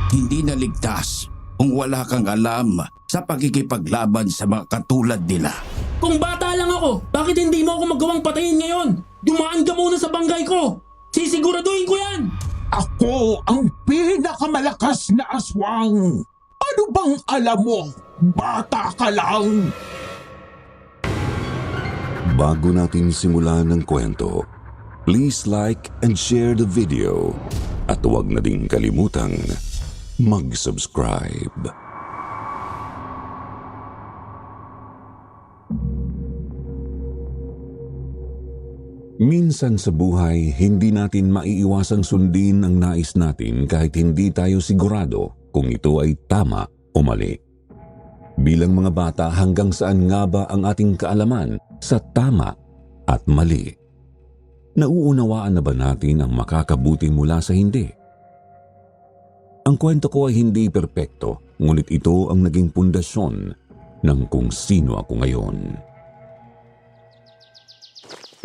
Hindi na ligtas kung wala kang alam sa pagkikipaglaban sa mga katulad nila. Kung bata lang ako, bakit hindi mo ako magawang patayin ngayon? Dumaan ka muna sa banggay ko! Sisiguraduhin ko yan! Ako ang pinakamalakas na aswang. Ano bang alam mo? Bata ka lang. Bago natin simulan ng kwento, please like and share the video at huwag na din kalimutang mag-subscribe. Minsan sa buhay, hindi natin maiiwasang sundin ang nais natin kahit hindi tayo sigurado kung ito ay tama o mali. Bilang mga bata, hanggang saan nga ba ang ating kaalaman sa tama at mali? Nauunawaan na ba natin ang makakabuti mula sa hindi? Ang kwento ko ay hindi perpekto, ngunit ito ang naging pundasyon ng kung sino ako ngayon.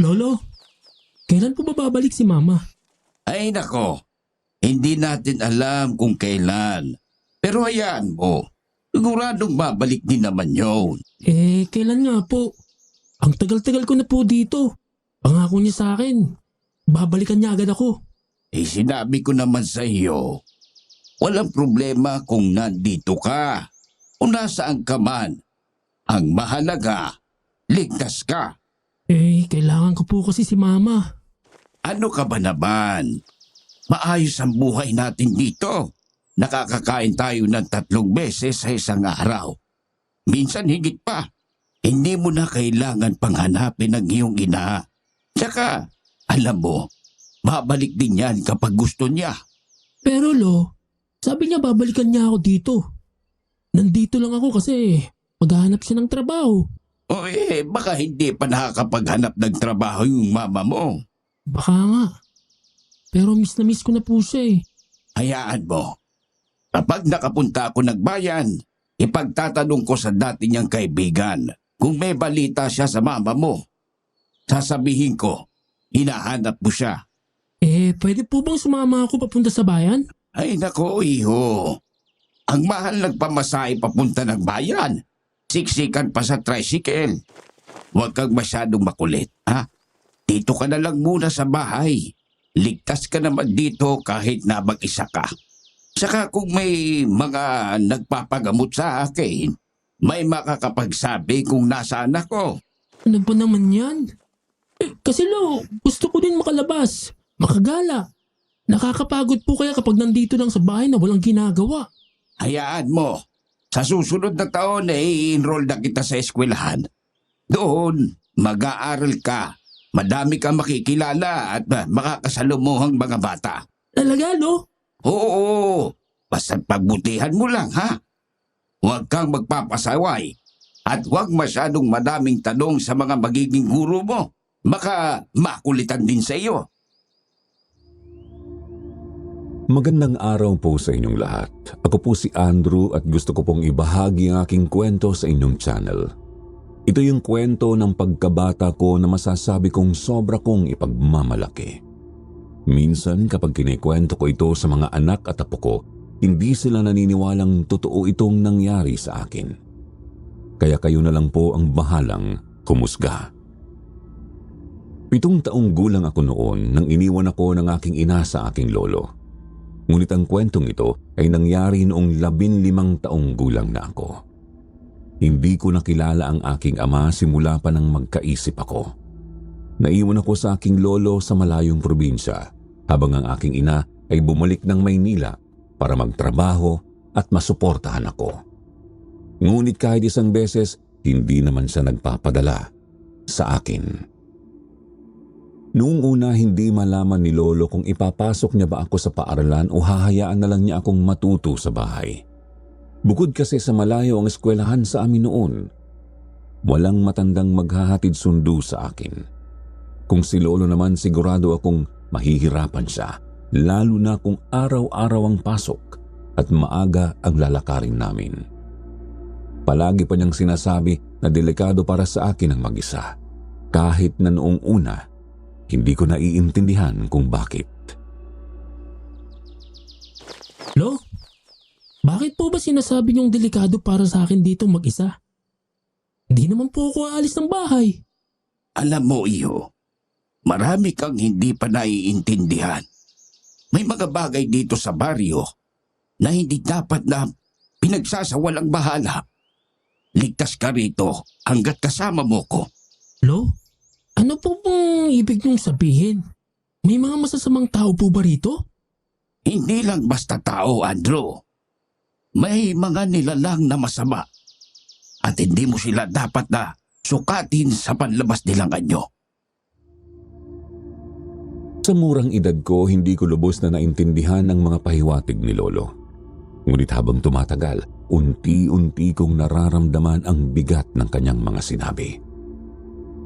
Lolo, kailan po ba babalik si Mama? Ay nako, hindi natin alam kung kailan. Pero hayaan mo, siguradong babalik din naman yun. Kailan nga po? Ang tagal-tagal ko na po dito. Pangako niya sa akin, babalikan niya agad ako. Sinabi ko naman sa iyo, walang problema kung nandito ka o nasaan ka man. Ang mahalaga, ligtas ka. Kailangan ko po kasi si Mama. Ano ka ba naman? Maayos ang buhay natin dito. Nakakakain tayo ng 3 beses sa isang araw. Minsan higit pa. Hindi mo na kailangan panghanapin ang iyong ina. Tsaka, alam mo, babalik din yan kapag gusto niya. Pero Lo, sabi niya babalikan niya ako dito. Nandito lang ako kasi maghahanap siya ng trabaho. Baka hindi pa nakakapaghanap ng trabaho yung mama mo. Baka nga. Pero miss na miss ko na po siya. Hayaan mo. Kapag nakapunta ako ng bayan, ipagtatanong ko sa dati niyang kaibigan kung may balita siya sa mama mo. Sasabihin ko, hinahanap mo siya. Pwede po bang sumama ako papunta sa bayan? Ay nako, iho. Ang mahal ng pamasahe papunta ng bayan. Siksikan pa sa tricycle. Huwag kang masyadong makulit, ha? Dito ka na lang muna sa bahay. Ligtas ka naman dito kahit na mag-isa ka. Saka kung may mga nagpapagamot sa akin, may makakapagsabi kung nasaan ako. Ano ba naman yan? Kasi Lo, gusto ko din makalabas, makagala. Nakakapagod po kaya kapag nandito lang sa bahay na walang ginagawa. Hayaan mo. Sa susunod na taon i-enroll na kita sa eskwelahan. Doon, mag-aaral ka. Madami kang makikilala at makakasalumuhang mga bata. Talaga, Lo? Oo, basta't pagbutihan mo lang, ha? Huwag kang magpapasaway at huwag masyadong madaming tanong sa mga magiging guro mo. Baka makulitan din sa iyo. Magandang araw po sa inyong lahat. Ako po si Andrew at gusto ko pong ibahagi ang aking kwento sa inyong channel. Ito yung kwento ng pagkabata ko na masasabi kong sobra kong ipagmamalaki. Minsan kapag kinikwento ko ito sa mga anak at apo ko, hindi sila naniniwalang totoo itong nangyari sa akin. Kaya kayo na lang po ang bahalang humusga. 7 taong gulang ako noon nang iniwan ako ng aking ina sa aking lolo. Ngunit ang kwentong ito ay nangyari noong 15 taong gulang na ako. Hindi ko nakilala ang aking ama simula pa nang magkaisip ako. Naiwan ako sa aking lolo sa malayong probinsya habang ang aking ina ay bumalik ng Maynila para magtrabaho at masuportahan ako. Ngunit kahit isang beses, hindi naman siya nagpapadala sa akin. Noong una hindi malaman ni lolo kung ipapasok niya ba ako sa paaralan o hahayaan na lang niya akong matuto sa bahay. Bukod kasi sa malayo ang eskwelahan sa amin noon, walang matandang maghahatid sundo sa akin. Kung si lolo naman sigurado akong mahihirapan siya, lalo na kung araw-araw ang pasok at maaga ang lalakarin namin. Palagi pa niyang sinasabi na delikado para sa akin ang mag-isa, kahit na noong una, hindi ko naiintindihan kung bakit. Lo, ba sinasabi niyong delikado para sa akin dito mag-isa? Hindi naman po ako aalis ng bahay. Alam mo, iho, marami kang hindi pa naiintindihan. May mga bagay dito sa baryo na hindi dapat na pinagsasawalang bahala. Ligtas ka rito hanggat kasama mo ko. Lo, ano po bang ibig niyong sabihin? May mga masasamang tao po ba rito? Hindi lang basta tao, Andrew. May mga nilalang na masama. At hindi mo sila dapat na sukatin sa panlabas nilang anyo. Sa murang edad ko, hindi ko lubos na naintindihan ang mga pahiwatig ni Lolo. Ngunit habang tumatagal, unti-unti kong nararamdaman ang bigat ng kanyang mga sinabi.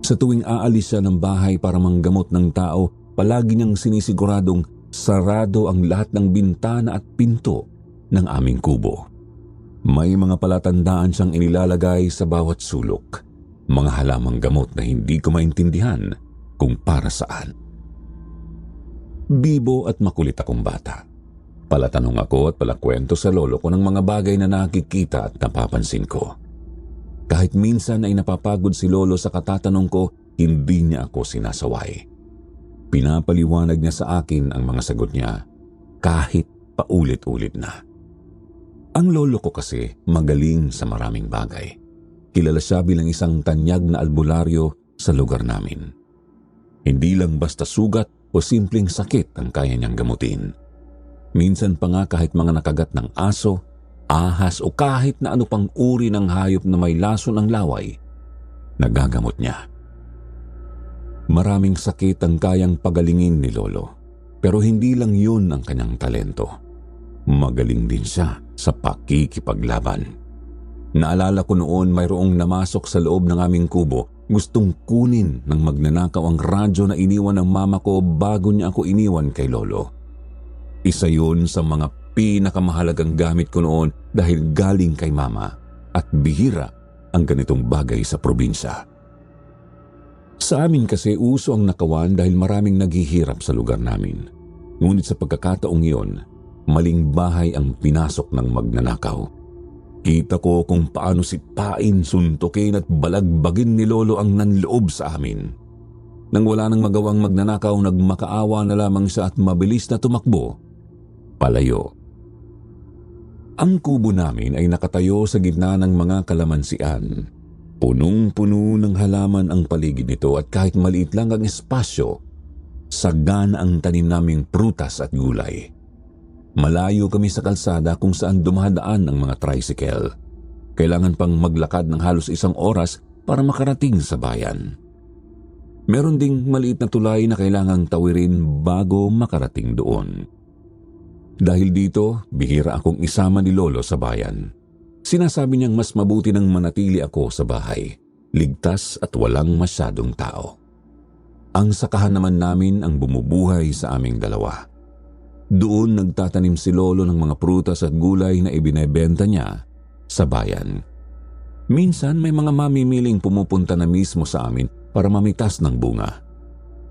Sa tuwing aalis siya ng bahay para manggamot ng tao, palagi niyang sinisiguradong sarado ang lahat ng bintana at pinto ng aming kubo. May mga palatandaan siyang inilalagay sa bawat sulok, mga halamang gamot na hindi ko maintindihan kung para saan. Bibo at makulit akong bata. Palatanong ako at palakwento sa lolo ko ng mga bagay na nakikita at napapansin ko. Kahit minsan ay napapagod si lolo sa katatanong ko, hindi niya ako sinasaway. Pinapaliwanag niya sa akin ang mga sagot niya, kahit paulit-ulit na. Ang lolo ko kasi magaling sa maraming bagay. Kilala siya bilang isang tanyag na albularyo sa lugar namin. Hindi lang basta sugat o simpleng sakit ang kaya niyang gamutin. Minsan pa nga kahit mga nakagat ng aso, ahas o kahit na ano pang uri ng hayop na may laso ng laway, nagagamot niya. Maraming sakit ang kayang pagalingin ni Lolo, pero hindi lang yun ang kanyang talento. Magaling din siya sa pakikipaglaban. Naalala ko noon mayroong namasok sa loob ng aming kubo, gustong kunin ng magnanakaw ang radyo na iniwan ng mama ko bago niya ako iniwan kay Lolo. Isa yun sa mga pinakamahalagang gamit ko noon dahil galing kay mama at bihira ang ganitong bagay sa probinsya. Sa amin kasi uso ang nakawan dahil maraming naghihirap sa lugar namin. Ngunit sa pagkakataong iyon, maling bahay ang pinasok ng magnanakaw. Kita ko kung paano sipain, suntukin at balagbagin ni Lolo ang nanloob sa amin. Nang wala nang magawang magnanakaw, nagmakaawa na lamang siya at mabilis na tumakbo palayo. Ang kubo namin ay nakatayo sa gitna ng mga kalamansian. Punong-puno ng halaman ang paligid nito at kahit maliit lang ang espasyo, sagana ang tanim naming prutas at gulay. Malayo kami sa kalsada kung saan dumadaan ang mga tricycle. Kailangan pang maglakad ng halos 1 oras para makarating sa bayan. Meron ding maliit na tulay na kailangang tawirin bago makarating doon. Dahil dito, bihira akong isama ni Lolo sa bayan. Sinasabi niyang mas mabuti nang manatili ako sa bahay, ligtas at walang masyadong tao. Ang sakahan naman namin ang bumubuhay sa aming dalawa. Doon nagtatanim si Lolo ng mga prutas at gulay na ibinebenta niya sa bayan. Minsan may mga mamimiling pumupunta na mismo sa amin para mamitas ng bunga.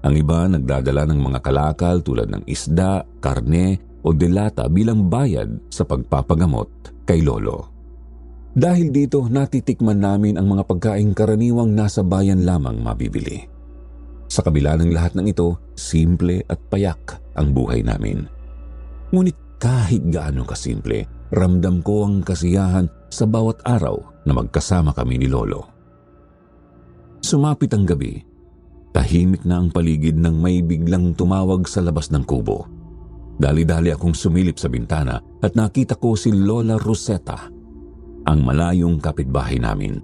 Ang iba nagdadala ng mga kalakal tulad ng isda, karne o delata bilang bayad sa pagpapagamot kay Lolo. Dahil dito natitikman namin ang mga pagkaing karaniwang nasa bayan lamang mabibili. Sa kabila ng lahat ng ito, simple at payak ang buhay namin. Ngunit kahit gaano kasimple, ramdam ko ang kasiyahan sa bawat araw na magkasama kami ni Lolo. Sumapit ang gabi, tahimik na ang paligid nang may biglang tumawag sa labas ng kubo. Dali-dali akong sumilip sa bintana at nakita ko si Lola Rosetta, ang malayong kapitbahay namin.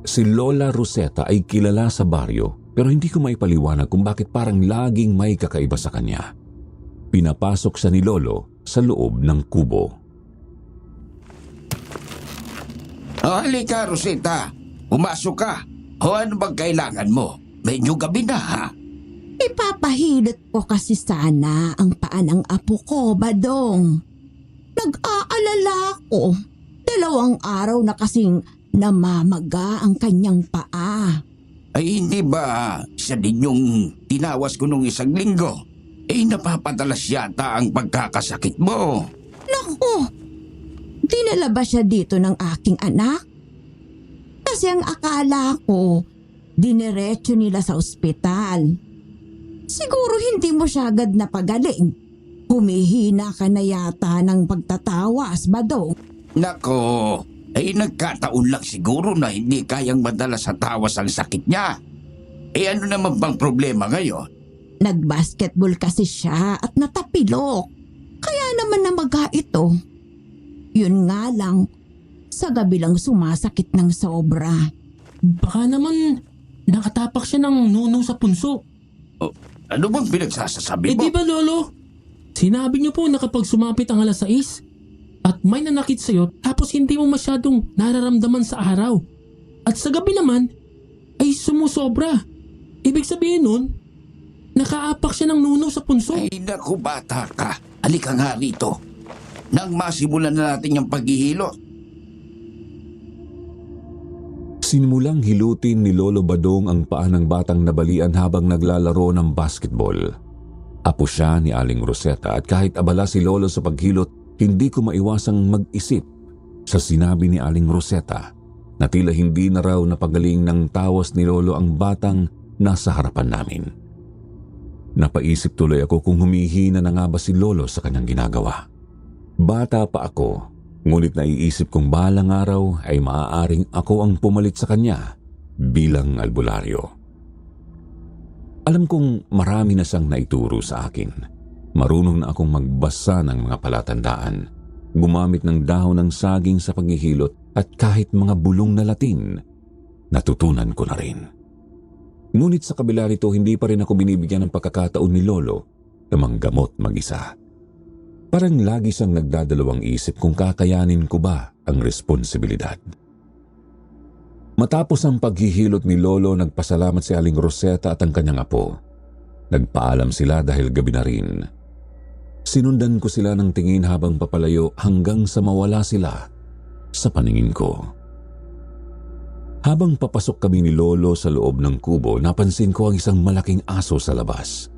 Si Lola Rosetta ay kilala sa baryo pero hindi ko maipaliwanag kung bakit parang laging may kakaiba sa kanya. Pinapasok siya ni Lolo sa loob ng kubo. Halika, Rosetta. Pumasok ka. O ano bang kailangan mo? Medyo gabi na, ha? Ipapahilot ko kasi sana ang paa ng apo ko, Badong. Nag-aalala ko. 2 araw na kasing namamaga ang kanyang paa. Ay hindi ba siya din yung tinawas ko nung 1 linggo? Napapadalas yata ang pagkakasakit mo. Naku! dinala ba siya dito ng aking anak? Kasi ang akala ko, diniretso nila sa ospital. Siguro hindi mo siya agad napagaling. Humihina ka na yata ng pagtatawas, Badong. Nako, ay nagkataon lang siguro na hindi kayang madala sa tawas ang sakit niya. Ano naman bang problema ngayon? Nagbasketball kasi siya at natapilok. Kaya naman namaga ito. Yun nga lang, sa gabi lang sumasakit ng sobra. Baka naman nakatapak siya ng nuno sa punso. Ano bang pinagsasasabi mo? Di ba, Lolo? Sinabi niyo po na kapag sumapit ang alas 6 at may nanakit sa'yo tapos hindi mo masyadong nararamdaman sa araw. At sa gabi naman ay sumusobra. Ibig sabihin nun, nakaapak siya ng nuno sa punso. Ay naku, bata ka. Halika nga rito. Nang masimulan na natin yung paghihilot. Sinimulang hilutin ni Lolo Badong ang paa ng batang nabalian habang naglalaro ng basketball. Apo siya ni Aling Rosetta at kahit abala si Lolo sa paghilot, hindi ko maiwasang mag-isip sa sinabi ni Aling Rosetta na tila hindi na raw napagaling ng tawas ni Lolo ang batang nasa harapan namin. Napaisip tuloy ako kung humihina na nga ba si Lolo sa kanyang ginagawa. Bata pa ako, ngunit naiisip kong balang araw ay maaaring ako ang pumalit sa kanya bilang albularyo. Alam kong marami na siyang naituro sa akin. Marunong na akong magbasa ng mga palatandaan, gumamit ng dahon ng saging sa paghihilot at kahit mga bulong na Latin, natutunan ko na rin. Ngunit sa kabila nito, hindi pa rin ako binibigyan ng pagkakataon ni Lolo na manggamot mag-isa. Parang lagi siyang nagdadalawang isip kung kakayanin ko ba ang responsibilidad. Matapos ang paghihilot ni Lolo, nagpasalamat si Aling Rosetta at ang kanyang apo. Nagpaalam sila dahil gabi na rin. Sinundan ko sila ng tingin habang papalayo hanggang sa mawala sila sa paningin ko. Habang papasok kami ni Lolo sa loob ng kubo, napansin ko ang isang malaking aso sa labas.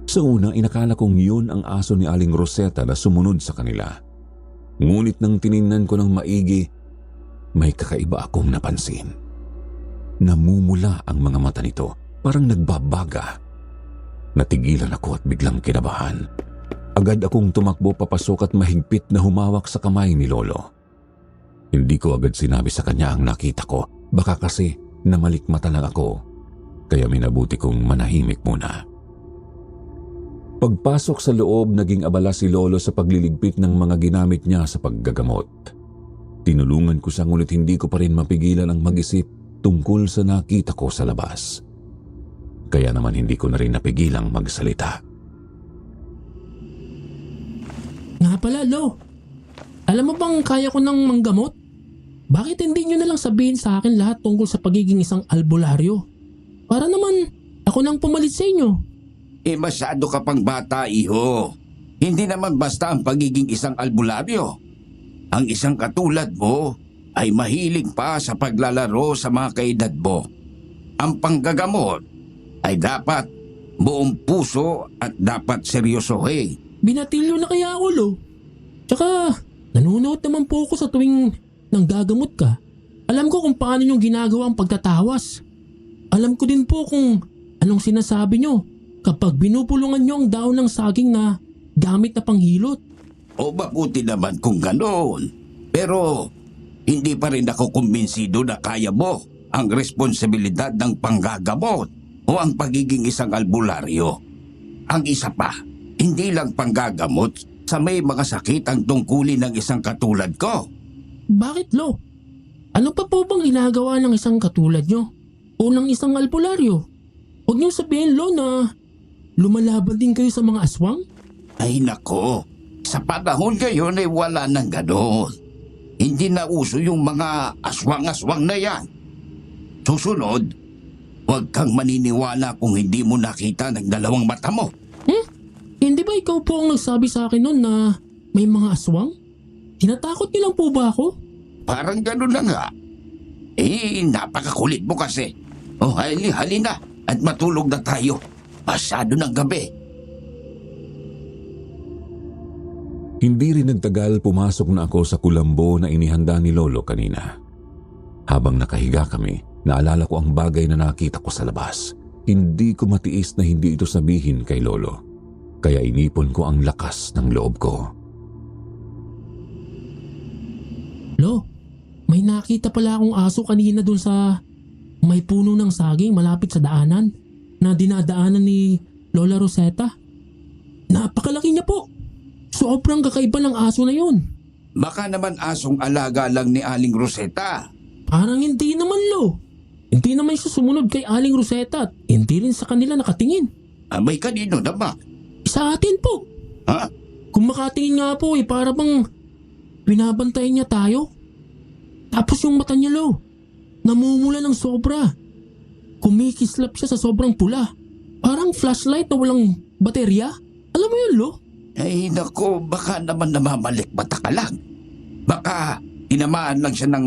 Sa una, inakala kong yun ang aso ni Aling Rosetta na sumunod sa kanila. Ngunit nang tiningnan ko ng maigi, may kakaiba akong napansin. Namumula ang mga mata nito, parang nagbabaga. Natigilan ako at biglang kinabahan. Agad akong tumakbo papasok at mahigpit na humawak sa kamay ni Lolo. Hindi ko agad sinabi sa kanya ang nakita ko, baka kasi namalikmata lang ako, kaya minabuti kong manahimik muna. Pagpasok sa loob, naging abala si Lolo sa pagliligpit ng mga ginamit niya sa paggagamot. Tinulungan ko siya ngunit hindi ko pa rin mapigilan ang mag-isip tungkol sa nakita ko sa labas. Kaya naman hindi ko na rin napigilang magsalita. Nga pala, Lo. Alam mo bang kaya ko nang manggamot? Bakit hindi nyo na lang sabihin sa akin lahat tungkol sa pagiging isang albularyo? Para naman ako nang pumalit sa inyo. Masyado ka pang bata, iho. Hindi naman basta ang pagiging isang albularyo. Ang isang katulad mo ay mahilig pa sa paglalaro sa mga kaedad mo. Ang panggagamot ay dapat buong puso at dapat seryosohin. Binatilyo na kaya ako, Lo. Tsaka, nanonood naman po ako sa tuwing nanggagamot ka. Alam ko kung paano nyo ginagawa ang pagtatawas. Alam ko din po kung anong sinasabi nyo kapag binubulungan nyo ang daon ng saging na gamit na panghilot. O mabuti naman kung ganoon. Pero hindi pa rin ako kumbinsido na kaya mo ang responsibilidad ng panggagamot o ang pagiging isang albularyo. Ang isa pa, hindi lang panggagamot sa may mga sakit ang tungkulin ng isang katulad ko. Bakit, Lo? Ano pa po bang ginagawa ng isang katulad nyo? O ng isang albularyo? Huwag nyo sabihin, Lo, na lumalaban din kayo sa mga aswang? Ay nako, sa panahon ngayon ay wala nang ganoon. Hindi na uso yung mga aswang-aswang na yan. Susunod, huwag kang maniniwala kung hindi mo nakita ng dalawang mata mo. Hindi ba ikaw po ang nagsabi sa akin noon na may mga aswang? Tinatakot niyo lang po ba ako? Parang gano'n na nga. Napakakulit mo kasi. Halina at matulog na tayo. Pasado ng gabi. Hindi rin nagtagal, pumasok na ako sa kulambo na inihanda ni Lolo kanina. Habang nakahiga kami, naalala ko ang bagay na nakita ko sa labas. Hindi ko matiis na hindi ito sabihin kay Lolo. Kaya inipon ko ang lakas ng loob ko. Lo, may nakita pala akong aso kanina dun sa may puno ng saging malapit sa daanan na dinadaanan ni Lola Rosetta. Napakalaki niya po. Sobrang kakaiba ng aso na yun. Baka naman asong alaga lang ni Aling Rosetta. Parang hindi naman, Lo. Hindi naman siya sumunod kay Aling Rosetta at hindi rin sa kanila nakatingin. May kanino naman? Sa atin po. Ha? Kung makatingin nga po para bang binabantayan niya tayo. Tapos yung mata niya, Lo, namumula ng sobra. Kumikislap siya sa sobrang pula. Parang flashlight na walang baterya. Alam mo yun, Lo? Ay nako, baka naman namamalikmata ka lang. Baka tinamaan lang siya ng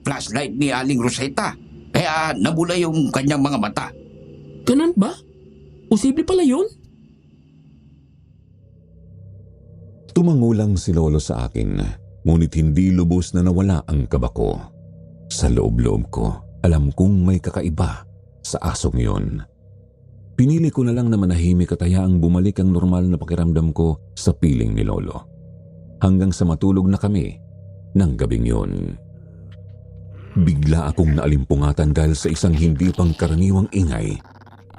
flashlight ni Aling Rosetta. Kaya nabula yung kanyang mga mata. Ganun ba? Posible pala yun? Tumangulang si Lolo sa akin, ngunit hindi lubos na nawala ang kaba ko. Sa loob-loob ko, alam kong may kakaiba sa asong yun. Pinili ko na lang na manahimik at hayaang bumalik ang normal na pakiramdam ko sa piling ni Lolo. Hanggang sa matulog na kami ng gabing yun. Bigla akong naalimpungatan dahil sa isang hindi pangkaraniwang ingay.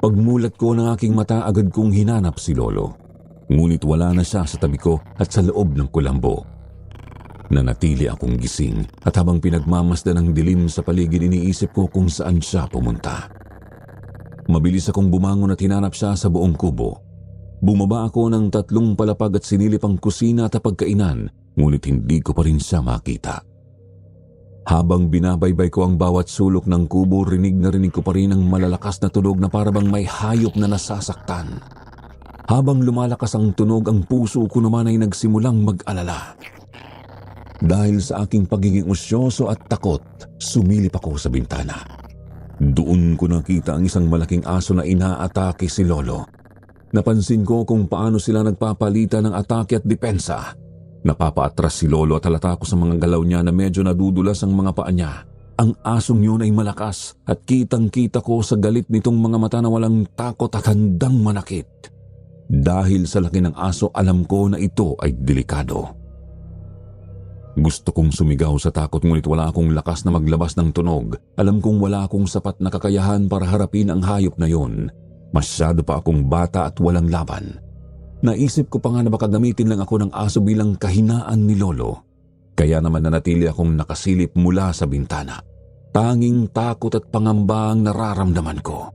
Pagmulat ko ng aking mata, agad kong hinanap si Lolo. Ngunit wala na siya sa tabi ko at sa loob ng kulambo. Nanatili akong gising at habang pinagmamasdan ng dilim sa paligid, iniisip ko kung saan siya pumunta. Mabilis akong bumangon at hinanap siya sa buong kubo. Bumaba ako ng 3 palapag at sinilip ang kusina at pagkainan, ngunit hindi ko pa rin siya makita. Habang binabaybay ko ang bawat sulok ng kubo, rinig ko pa rin ang malalakas na tunog na parabang may hayop na nasasaktan. Habang lumalakas ang tunog, ang puso ko naman ay nagsimulang mag-alala. Dahil sa aking pagiging usyoso at takot, sumilip ako sa bintana. Doon ko nakita ang isang malaking aso na inaatake si Lolo. Napansin ko kung paano sila nagpapalitan ng atake at depensa. Napapaatras si Lolo at halata ko sa mga galaw niya na medyo nadudulas ang mga paa niya. Ang asong yun ay malakas at kitang-kita ko sa galit nitong mga mata na walang takot at handang manakit. Dahil sa laki ng aso, alam ko na ito ay delikado. Gusto kong sumigaw sa takot ngunit wala akong lakas na maglabas ng tunog. Alam kong wala akong sapat na kakayahan para harapin ang hayop na yon. Masyado pa akong bata at walang laban. Naisip ko pa nga na baka gamitin lang ako ng aso bilang kahinaan ni Lolo. Kaya naman nanatili akong nakasilip mula sa bintana. Tanging takot at pangamba ang nararamdaman ko.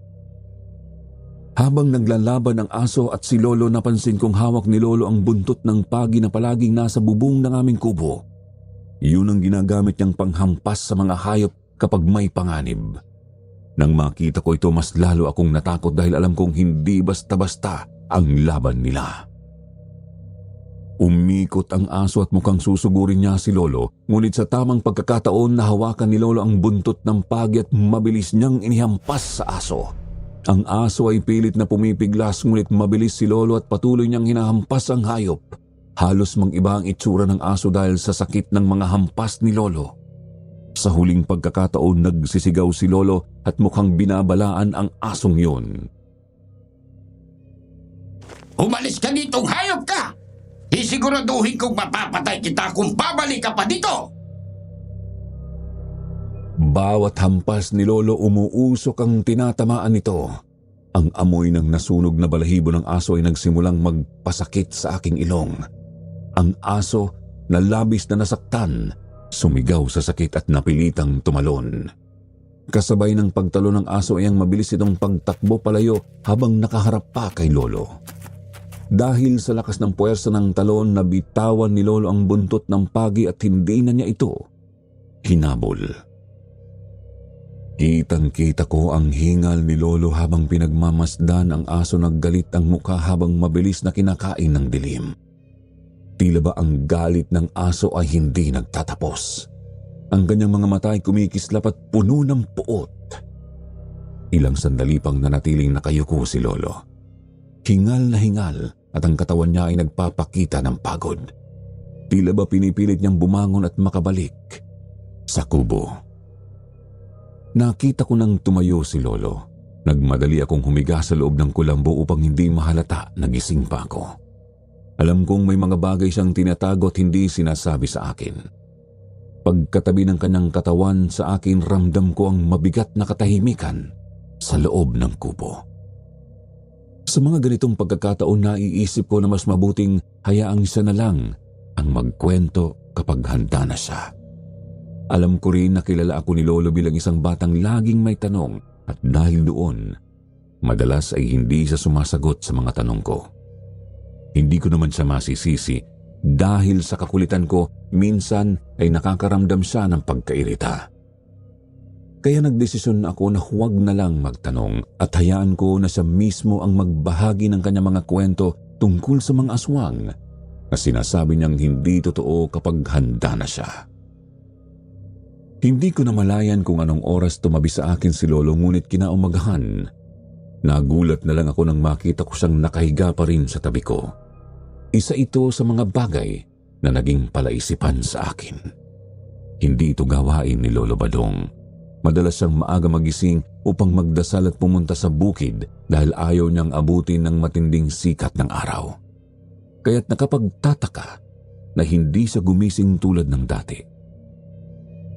Habang naglalaban ang aso at si Lolo, napansin kong hawak ni Lolo ang buntot ng pagi na palaging nasa bubong ng aming kubo. Yun ang ginagamit niyang panghampas sa mga hayop kapag may panganib. Nang makita ko ito, mas lalo akong natakot dahil alam kong hindi basta-basta ang laban nila. Umikot ang aso at mukhang susugurin niya si Lolo, ngunit sa tamang pagkakataon nahawakan ni Lolo ang buntot ng pagi at mabilis niyang inihampas sa aso. Ang aso ay pilit na pumipiglas, ngunit mabilis si Lolo at patuloy niyang hinahampas ang hayop. Halos mang-iba ang itsura ng aso dahil sa sakit ng mga hampas ni Lolo. Sa huling pagkakataon, nagsisigaw si Lolo at mukhang binabalaan ang asong yun. Umalis ka ditong hayop ka! Isiguraduhin kong mapapatay kita kung babalik ka pa dito! Bawat hampas ni Lolo, umuusok ang tinatamaan nito. Ang amoy ng nasunog na balahibo ng aso ay nagsimulang magpasakit sa aking ilong. Ang aso na labis na nasaktan, sumigaw sa sakit at napilitang tumalon. Kasabay ng pagtalon ng aso ay ang mabilis itong pagtakbo palayo habang nakaharap pa kay Lolo. Dahil sa lakas ng puwersa ng talon, nabitawan ni Lolo ang buntot ng pagi at hindi na niya ito hinabol. Kitang-kita ko ang hingal ni Lolo habang pinagmamasdan ang aso. Naggalit ang mukha habang mabilis na kinakain ng dilim. Tila ba ang galit ng aso ay hindi nagtatapos. Ang kanyang mga mata ay kumikislap at puno ng puot. Ilang sandali pang nanatiling nakayuko si Lolo. Hingal na hingal at ang katawan niya ay nagpapakita ng pagod. Tila ba pinipilit niyang bumangon at makabalik sa kubo. Nakita ko nang tumayo si Lolo. Nagmadali akong humiga sa loob ng kulambo upang hindi mahalata na gising pa ako. Alam kong may mga bagay siyang tinatago at hindi sinasabi sa akin. Pagkatabi ng kanyang katawan sa akin, ramdam ko ang mabigat na katahimikan sa loob ng kubo. Sa mga ganitong pagkakataon, naiisip ko na mas mabuting hayaang siya na lang ang magkwento kapag handa na siya. Alam ko rin na kilala ako ni Lolo bilang isang batang laging may tanong at dahil doon, madalas ay hindi siya sumasagot sa mga tanong ko. Hindi ko naman siya masisisi dahil sa kakulitan ko, minsan ay nakakaramdam siya ng pagkairita. Kaya nagdesisyon ako na huwag na lang magtanong at hayaan ko na siya mismo ang magbahagi ng kanyang mga kwento tungkol sa mga aswang na sinasabi niyang hindi totoo kapag handa na siya. Hindi ko namalayan kung anong oras tumabi sa akin si Lolo, ngunit kinaumagahan, nagulat na lang ako nang makita ko siyang nakahiga pa rin sa tabi ko. Isa ito sa mga bagay na naging palaisipan sa akin. Hindi ito gawain ni Lolo Badong. Madalas siyang maaga magising upang magdasal at pumunta sa bukid dahil ayaw niyang abutin ng matinding sikat ng araw. Kaya't nakapagtataka na hindi siya gumising tulad ng dati.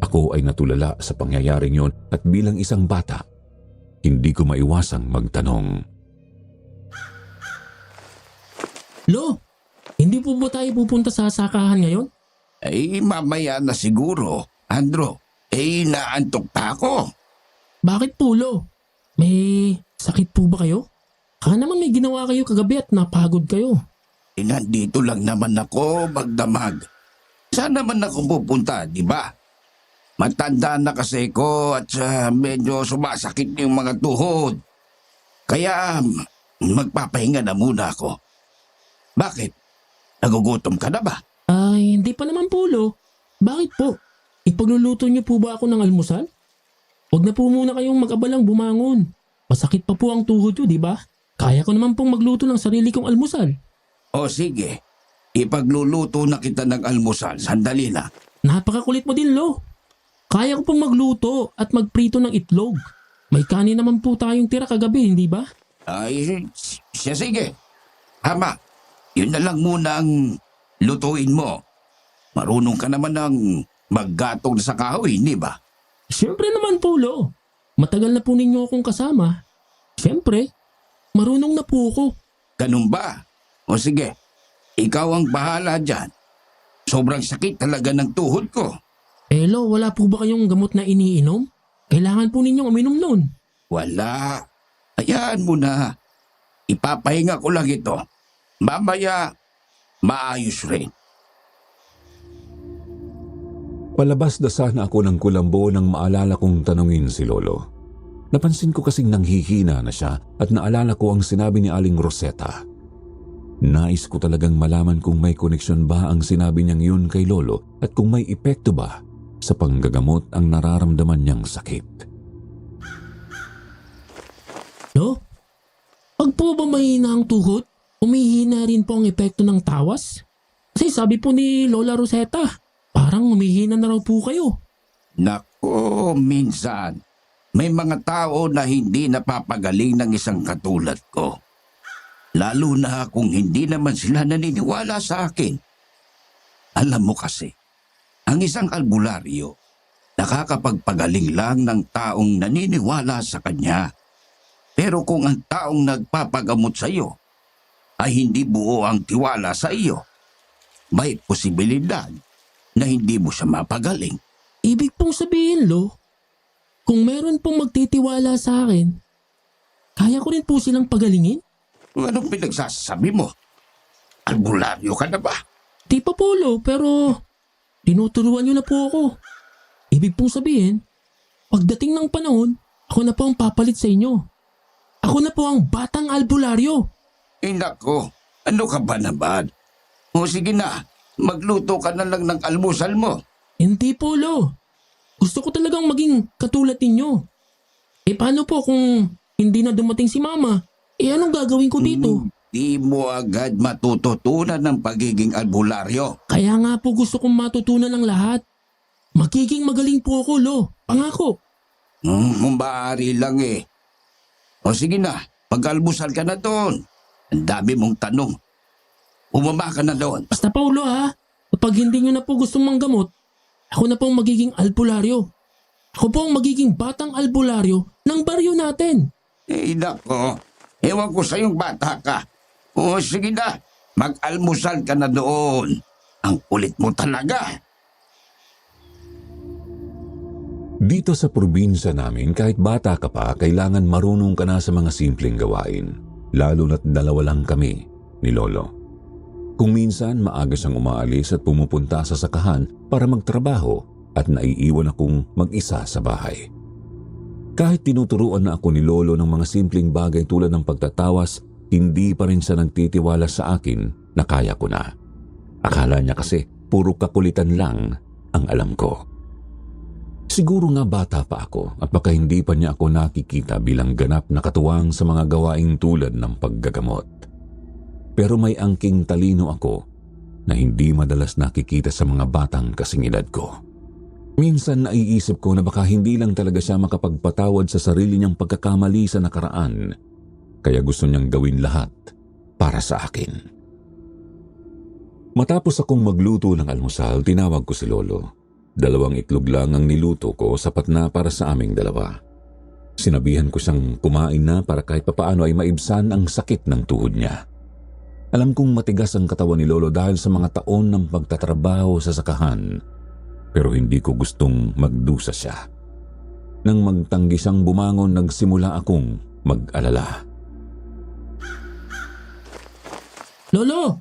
Ako ay natulala sa pangyayaring yon at bilang isang bata, hindi ko maiwasang magtanong. Lo, hindi po ba tayo pupunta sa sakahan ngayon? Ay, mamaya na siguro, Andro. Naantok pa ako. Bakit po, Lo? May sakit po ba kayo? Baka naman may ginawa kayo kagabi at napagod kayo. Nandito lang naman ako magdamag. Saan naman ako pupunta, di ba? Matanda na kasi ko at medyo sumasakit yung mga tuhod. Kaya magpapahinga na muna ako. Bakit? Nagugutom ka na ba? Ay, hindi pa naman po, Lo. Bakit po? Ipagluluto niyo po ba ako ng almusal? Huwag na po muna kayong mag-abalang bumangon. Masakit pa po ang tuhod niyo, di ba? Kaya ko naman pong magluto ng sarili kong almusal. O sige, ipagluluto na kita ng almusal. Sandali na. Napakakulit mo din, Lo. Kaya ko pong magluto at magprito ng itlog. May kanin naman po tayong tira kagabi, hindi ba? Ay, siya sige. Ama, yun na lang muna ang lutuin mo. Marunong ka naman ng maggatong sa kahoy, hindi ba? Siyempre naman po, Lo. Matagal na po ninyo akong kasama. Siyempre, marunong na po ako. Ganun ba? O sige, ikaw ang bahala dyan. Sobrang sakit talaga ng tuhod ko. Lo, wala po ba kayong gamot na iniinom? Kailangan po ninyong uminom nun. Wala. Hayaan mo na. Ipapahinga ko lang ito. Mamaya, maayos rin. Palabas na sana ako ng kulambo nang maalala kong tanungin si Lolo. Napansin ko kasing nanghihina na siya at naalala ko ang sinabi ni Aling Rosetta. Nais ko talagang malaman kung may koneksyon ba ang sinabi niyang yun kay Lolo at kung may epekto ba sa panggagamot ang nararamdaman niyang sakit. Lo, pag po ba mahina ang tuhod, umihina rin po ang epekto ng tawas? Kasi sabi po ni Lola Rosetta, parang umihina na raw po kayo. Nako, minsan, may mga tao na hindi napapagaling ng isang katulad ko. Lalo na kung hindi naman sila naniniwala sa akin. Alam mo kasi, ang isang albularyo, nakakapagpagaling lang ng taong naniniwala sa kanya. Pero kung ang taong nagpapagamot sa iyo ay hindi buo ang tiwala sa iyo, may posibilidad na hindi mo siya mapagaling. Ibig pong sabihin, Lo, kung meron pong magtitiwala sa akin, kaya ko rin po silang pagalingin? Anong pinagsasabi mo? Albularyo ka na ba? Di pa po, Lo, pero tinuturuan niyo na po ako. Ibig pong sabihin, pagdating ng panahon, ako na po ang papalit sa inyo. Ako na po ang batang albularyo. Nako, ano ka ba naman? O sige na, magluto ka na lang ng almusal mo. Hindi po, Lo. Gusto ko talagang maging katulad ninyo. Paano po kung hindi na dumating si Mama? Anong gagawin ko dito? di mo agad matututunan ng pagiging albularyo. Kaya nga po gusto kong matutunan ng lahat. Magiging magaling po ako, Lo. Pangako. Kung maaari lang eh. O sige na, pag-almusal ka na doon. Ang dami mong tanong. Umama ka na doon. Basta po, Lo, ha? Kapag hindi nyo na po gustong manggamot, ako na pong magiging albularyo. Ako po ang magiging batang albularyo ng baryo natin. Eh, nako. Ewan ko sa'yong bata ka. O sige na, mag-almusal ka na doon. Ang kulit mo talaga. Dito sa probinsya namin, kahit bata ka pa, kailangan marunong ka na sa mga simpleng gawain. Lalo na't dalawa lang kami ni Lolo. Kung minsan, maaga siyang umaalis at pumupunta sa sakahan para magtrabaho at naiiwan akong mag-isa sa bahay. Kahit tinuturuan na ako ni Lolo ng mga simpleng bagay tulad ng pagtatawas, hindi pa rin siya nagtitiwala sa akin na kaya ko na. Akala niya kasi puro kakulitan lang ang alam ko. Siguro nga bata pa ako at baka hindi pa niya ako nakikita bilang ganap na katuwang sa mga gawaing tulad ng paggagamot. Pero may angking talino ako na hindi madalas nakikita sa mga batang kasing edad ko. Minsan naiisip ko na baka hindi lang talaga siya makapagpatawad sa sarili niyang pagkakamali sa nakaraan, kaya gusto niyang gawin lahat para sa akin. Matapos akong magluto ng almusal, tinawag ko si Lolo. 2 itlog lang ang niluto ko, sapat na para sa aming dalawa. Sinabihan ko siyang kumain na para kahit papaano ay maibsan ang sakit ng tuhod niya. Alam kong matigas ang katawan ni Lolo dahil sa mga taon ng pagtatrabaho sa sakahan, pero hindi ko gustong magdusa siya. Nang magtanggi siyang bumangon, nagsimula akong mag-alala. Lolo,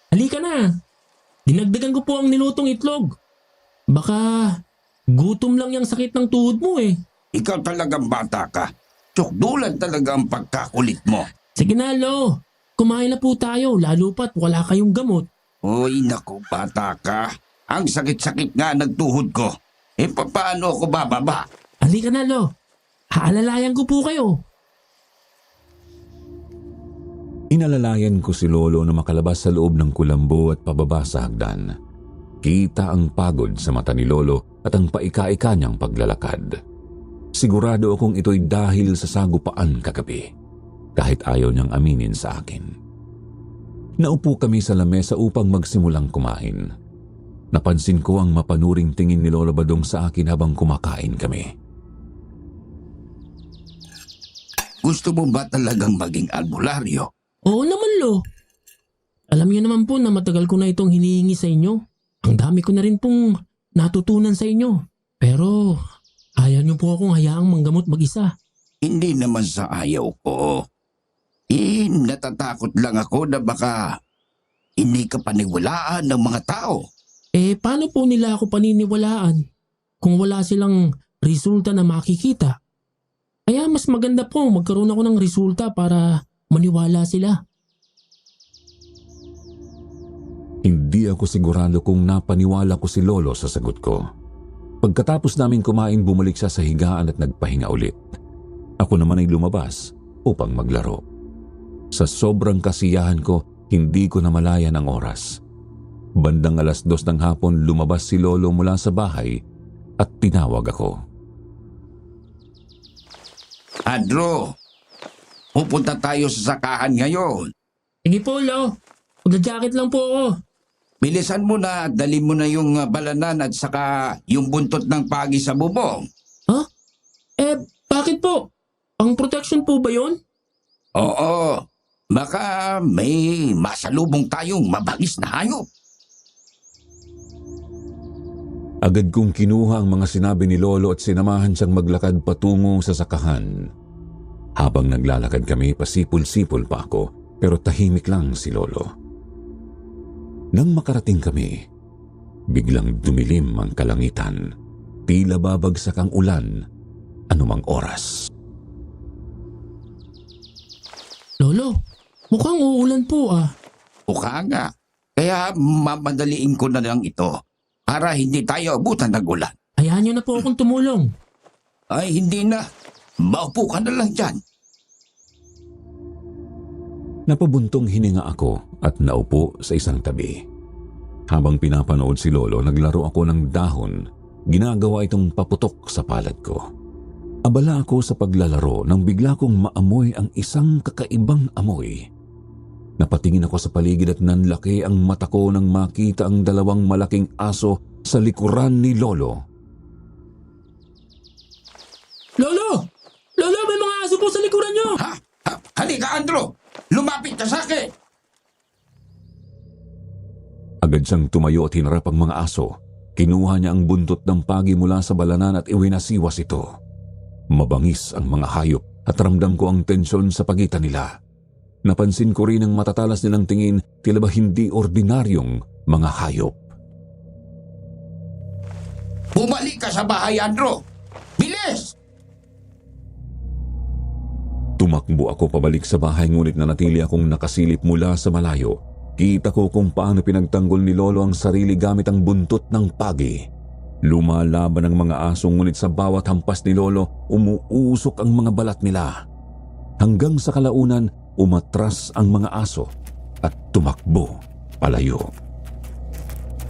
halika na. Dinagdagan ko po ang nilutong itlog. Baka gutom lang yung sakit ng tuhod mo eh. Ikaw talagang bata ka. Tsukdulan talaga ang pagkakulit mo. Sige na, Lo. Kumain na po tayo, lalo pa't wala kayong gamot. Uy, naku, bata ka. Ang sakit-sakit nga ng tuhod ko. Eh, paano ako bababa? Halika na, Lo. Haalalayan ko po kayo. Inalalayan ko si Lolo na makalabas sa loob ng kulambo at pababa sa hagdan. Kita ang pagod sa mata ni Lolo at ang paika-ika niyang paglalakad. Sigurado akong ito'y dahil sa sagupaan kagabi, kahit ayaw niyang aminin sa akin. Naupo kami sa lamesa upang magsimulang kumain. Napansin ko ang mapanuring tingin ni Lolo Badong sa akin habang kumakain kami. Gusto mo ba talagang maging albularyo? Oo naman, Lo. Alam niyo naman po na matagal ko na itong hinihingi sa inyo. Ang dami ko na rin pong natutunan sa inyo. Pero ayaw niyo po akong hayaang manggamot mag-isa. Hindi naman sa ayaw ko. Natatakot lang ako na baka hindi ka paniwalaan ng mga tao. Eh, paano po nila ako paniniwalaan kung wala silang resulta na makikita? Kaya mas maganda po magkaroon ako ng resulta para maniwala sila. Hindi ako sigurado kung napaniwala ko si Lolo sa sagot ko. Pagkatapos namin kumain, bumalik siya sa higaan at nagpahinga ulit. Ako naman ay lumabas upang maglaro. Sa sobrang kasiyahan ko, hindi ko namalayan ang oras. Bandang 2:00 ng hapon, lumabas si Lolo mula sa bahay at tinawag ako. Adro, pupunta tayo sa sakahan ngayon. Sige po, Lo. Magja-jacket lang po ako. Bilisan mo na, dali mo na yung balanan at saka yung buntot ng pagi sa bubong. Ha? Eh, bakit po? Pang protection po ba yun? Oo, baka may masalubong tayong mabangis na hayop. Agad kong kinuha ang mga sinabi ni Lolo at sinamahan siyang maglakad patungo sa sakahan. Habang naglalakad kami, pasipol-sipol pa ako, pero tahimik lang si Lolo. Nang makarating kami, biglang dumilim ang kalangitan. Tila babagsak ang ulan anumang oras. Lolo, mukhang uulan po ah. Mukha nga, kaya mamadaliin ko na lang ito para hindi tayo abutan ng ulan. Hayaan niyo na po akong tumulong. Ay, hindi na. Maupo ka na lang dyan. Napabuntong hininga ako at naupo sa isang tabi. Habang pinapanood si Lolo, naglaro ako ng dahon. Ginagawa itong paputok sa palad ko. Abala ako sa paglalaro nang bigla kong maamoy ang isang kakaibang amoy. Napatingin ako sa paligid at nanlaki ang mata ko nang makita ang dalawang malaking aso sa likuran ni Lolo. Lolo! Lolo, may mga aso po sa likuran nyo! Ha? Halika, Andrew! Lumapit ka sa akin! Agad siyang tumayo at hinarap ang mga aso. Kinuha niya ang buntot ng pagi mula sa balanan at iwinasiwas ito. Mabangis ang mga hayop at ramdam ko ang tensyon sa pagitan nila. Napansin ko rin ang matatalas nilang tingin, tila ba hindi ordinaryong mga hayop. Bumalik ka sa bahay, Andrew! Bilis! Tumakbo ako pabalik sa bahay ngunit nanatili akong nakasilip mula sa malayo. Kita ko kung paano pinagtanggol ni Lolo ang sarili gamit ang buntot ng pagi. Lumalaban ang mga aso ngunit sa bawat hampas ni Lolo, umuusok ang mga balat nila. Hanggang sa kalaunan, umatras ang mga aso at tumakbo palayo.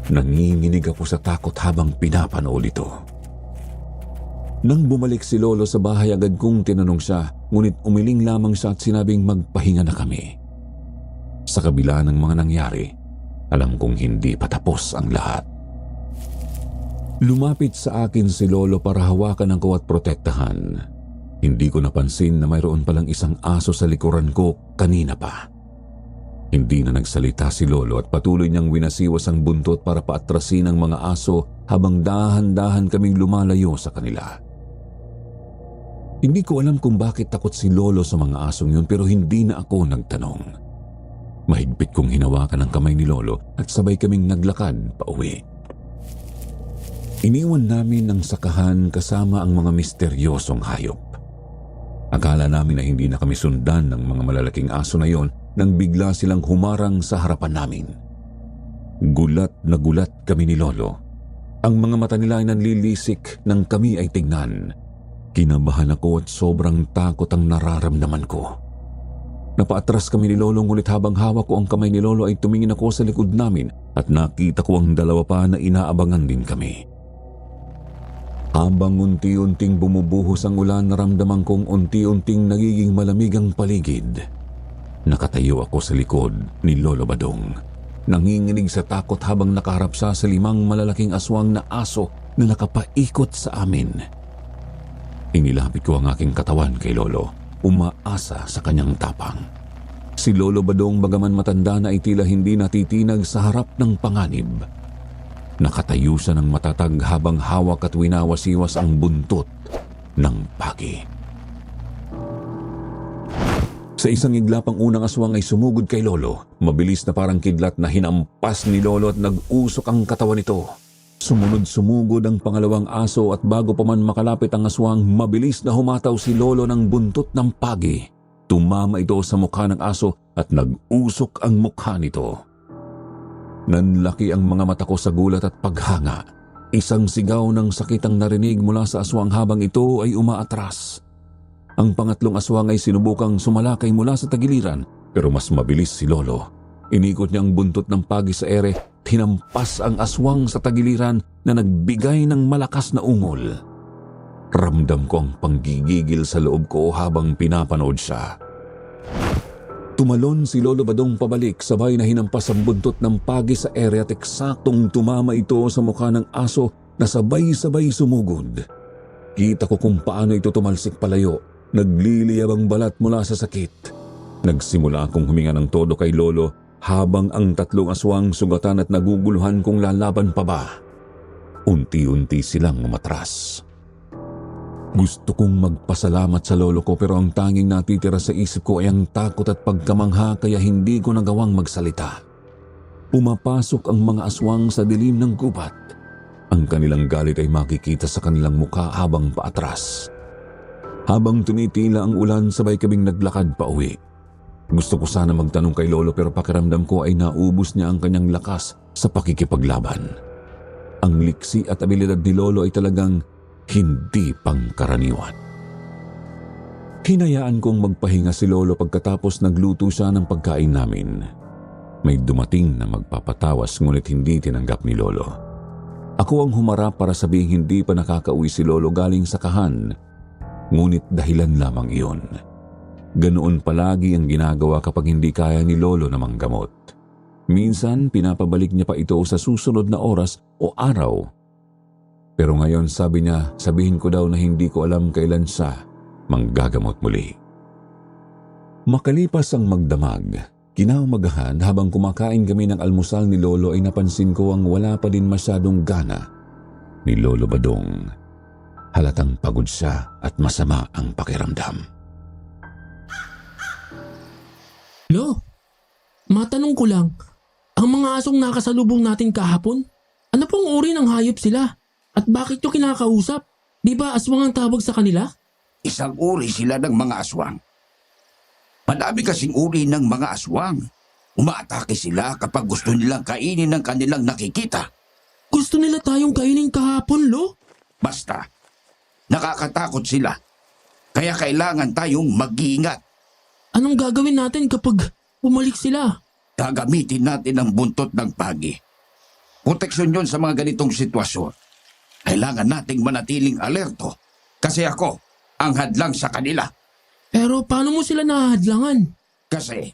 Nanginginig ako sa takot habang pinapanood ito. Nang bumalik si Lolo sa bahay, agad kong tinanong siya, ngunit umiling lamang siya at sinabing magpahinga na kami. Sa kabila ng mga nangyari, alam kong hindi pa tapos ang lahat. Lumapit sa akin si Lolo para hawakan ako at protektahan. Hindi ko napansin na mayroon palang isang aso sa likuran ko kanina pa. Hindi na nagsalita si Lolo at patuloy niyang winasiwas ang buntot para paatrasin ang mga aso habang dahan-dahan kaming lumalayo sa kanila. Hindi ko alam kung bakit takot si Lolo sa mga asong yun pero hindi na ako nagtanong. Mahigpit kong hinawakan ang kamay ni Lolo at sabay kaming naglakad pauwi. Iniwan namin ang sakahan kasama ang mga misteryosong hayop. Akala namin na hindi na kami sundan ng mga malalaking aso na yon nang bigla silang humarang sa harapan namin. Gulat na gulat kami ni Lolo. Ang mga mata nila ay nanlilisik nang kami ay tignan. Kinabahan ako at sobrang takot ang nararamdaman ko. Napaatras kami ni Lolo ngunit habang hawak ko ang kamay ni Lolo ay tumingin ako sa likod namin at nakita ko ang dalawa pa na inaabangan din kami. Habang unti-unting bumubuhos ang ulan, naramdaman kong unti-unting nagiging malamig ang paligid. Nakatayo ako sa likod ni Lolo Badong. Nanginginig sa takot habang nakaharap siya sa 5 malalaking aswang na aso na nakapaikot sa amin. Inilapit ko ang aking katawan kay Lolo. Umaasa sa kanyang tapang. Si Lolo Badong bagaman matanda na ay tila hindi natitinag sa harap ng panganib. Nakatayo siya ng matatag habang hawak at winawasiwas ang buntot ng pagi. Sa isang iglapang unang aswang ay sumugod kay Lolo. Mabilis na parang kidlat na hinampas ni Lolo at nag-usok ang katawan nito. Sumunod sumugod ang pangalawang aso at bago pa man makalapit ang aswang, mabilis na humataw si Lolo ng buntot ng pagi. Tumama ito sa mukha ng aso at nag-usok ang mukha nito. Nanlaki ang mga mata ko sa gulat at paghanga. Isang sigaw ng sakit ang narinig mula sa aswang habang ito ay umaatras. Ang pangatlong aswang ay sinubukang sumalakay mula sa tagiliran pero mas mabilis si Lolo. Inikot niya ang buntot ng pagi sa ere at hinampas ang aswang sa tagiliran na nagbigay ng malakas na ungol. Ramdam ko ang panggigigil sa loob ko habang pinapanood siya. Tumalon si Lolo Badong pabalik sabay na hinampas ang buntot ng pagi sa ere at eksaktong tumama ito sa mukha ng aso na sabay-sabay sumugod. Kita ko kung paano ito tumalsik palayo. Nagliliyab ang balat mula sa sakit. Nagsimula akong huminga ng todo kay Lolo habang ang 3 aswang sugatan at naguguluhan kung lalaban pa ba. Unti-unti silang umatras. Gusto kong magpasalamat sa lolo ko pero ang tanging natitira sa isip ko ay ang takot at pagkamangha kaya hindi ko nagawang magsalita. Pumapasok ang mga aswang sa dilim ng gubat. Ang kanilang galit ay makikita sa kanilang mukha habang paatras. Habang tumitila ang ulan, sabay kaming naglakad pa uwi. Gusto ko sana magtanong kay Lolo pero pakiramdam ko ay naubos niya ang kanyang lakas sa pakikipaglaban. Ang liksi at abilidad ni Lolo ay talagang hindi pangkaraniwan. Hinayaan kong magpahinga si Lolo pagkatapos nagluto siya ng pagkain namin. May dumating na magpapatawas ngunit hindi tinanggap ni Lolo. Ako ang humarap para sabihing hindi pa nakakauwi si Lolo galing sa kahan, ngunit dahilan lamang iyon. Ganoon palagi ang ginagawa kapag hindi kaya ni Lolo na manggamot. Minsan pinapabalik niya pa ito sa susunod na oras o araw. Pero ngayon sabi niya, sabihin ko daw na hindi ko alam kailan siya manggagamot muli. Makalipas ang magdamag, kinaumagahan habang kumakain kami ng almusal ni Lolo ay napansin ko ang wala pa din masyadong gana ni Lolo Badong. Halatang pagod siya at masama ang pakiramdam. Lo, matanong ko lang, ang mga asong nakasalubong natin kahapon, ano pong uri ng hayop sila? At bakit nyo kinakausap? Di ba aswang ang tawag sa kanila? Isang uri sila ng mga aswang. Madami kasing uri ng mga aswang. Umaatake sila kapag gusto nilang kainin ng kanilang nakikita. Gusto nila tayong kainin kahapon, Lo? Basta, nakakatakot sila. Kaya kailangan tayong mag-iingat. Anong gagawin natin kapag bumalik sila? Gagamitin natin ang buntot ng pagi. Proteksyon yon sa mga ganitong sitwasyon. Kailangan nating manatiling alerto. Kasi ako ang hadlang sa kanila. Pero paano mo sila nahadlangan? Kasi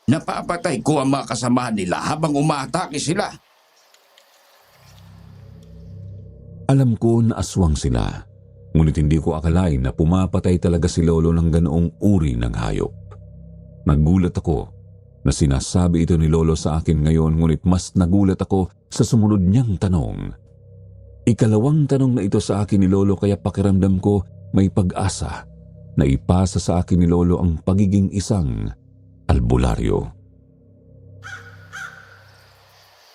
napapatay ko ang mga kasamahan nila habang umaatake sila. Alam ko na aswang sila, ngunit hindi ko akalain na pumapatay talaga si Lolo ng ganoong uri ng hayop. Nagulat ako na sinasabi ito ni Lolo sa akin ngayon, ngunit mas nagulat ako sa sumunod niyang tanong. Ikalawang tanong na ito sa akin ni Lolo kaya pakiramdam ko may pag-asa na ipasa sa akin ni Lolo ang pagiging isang albularyo.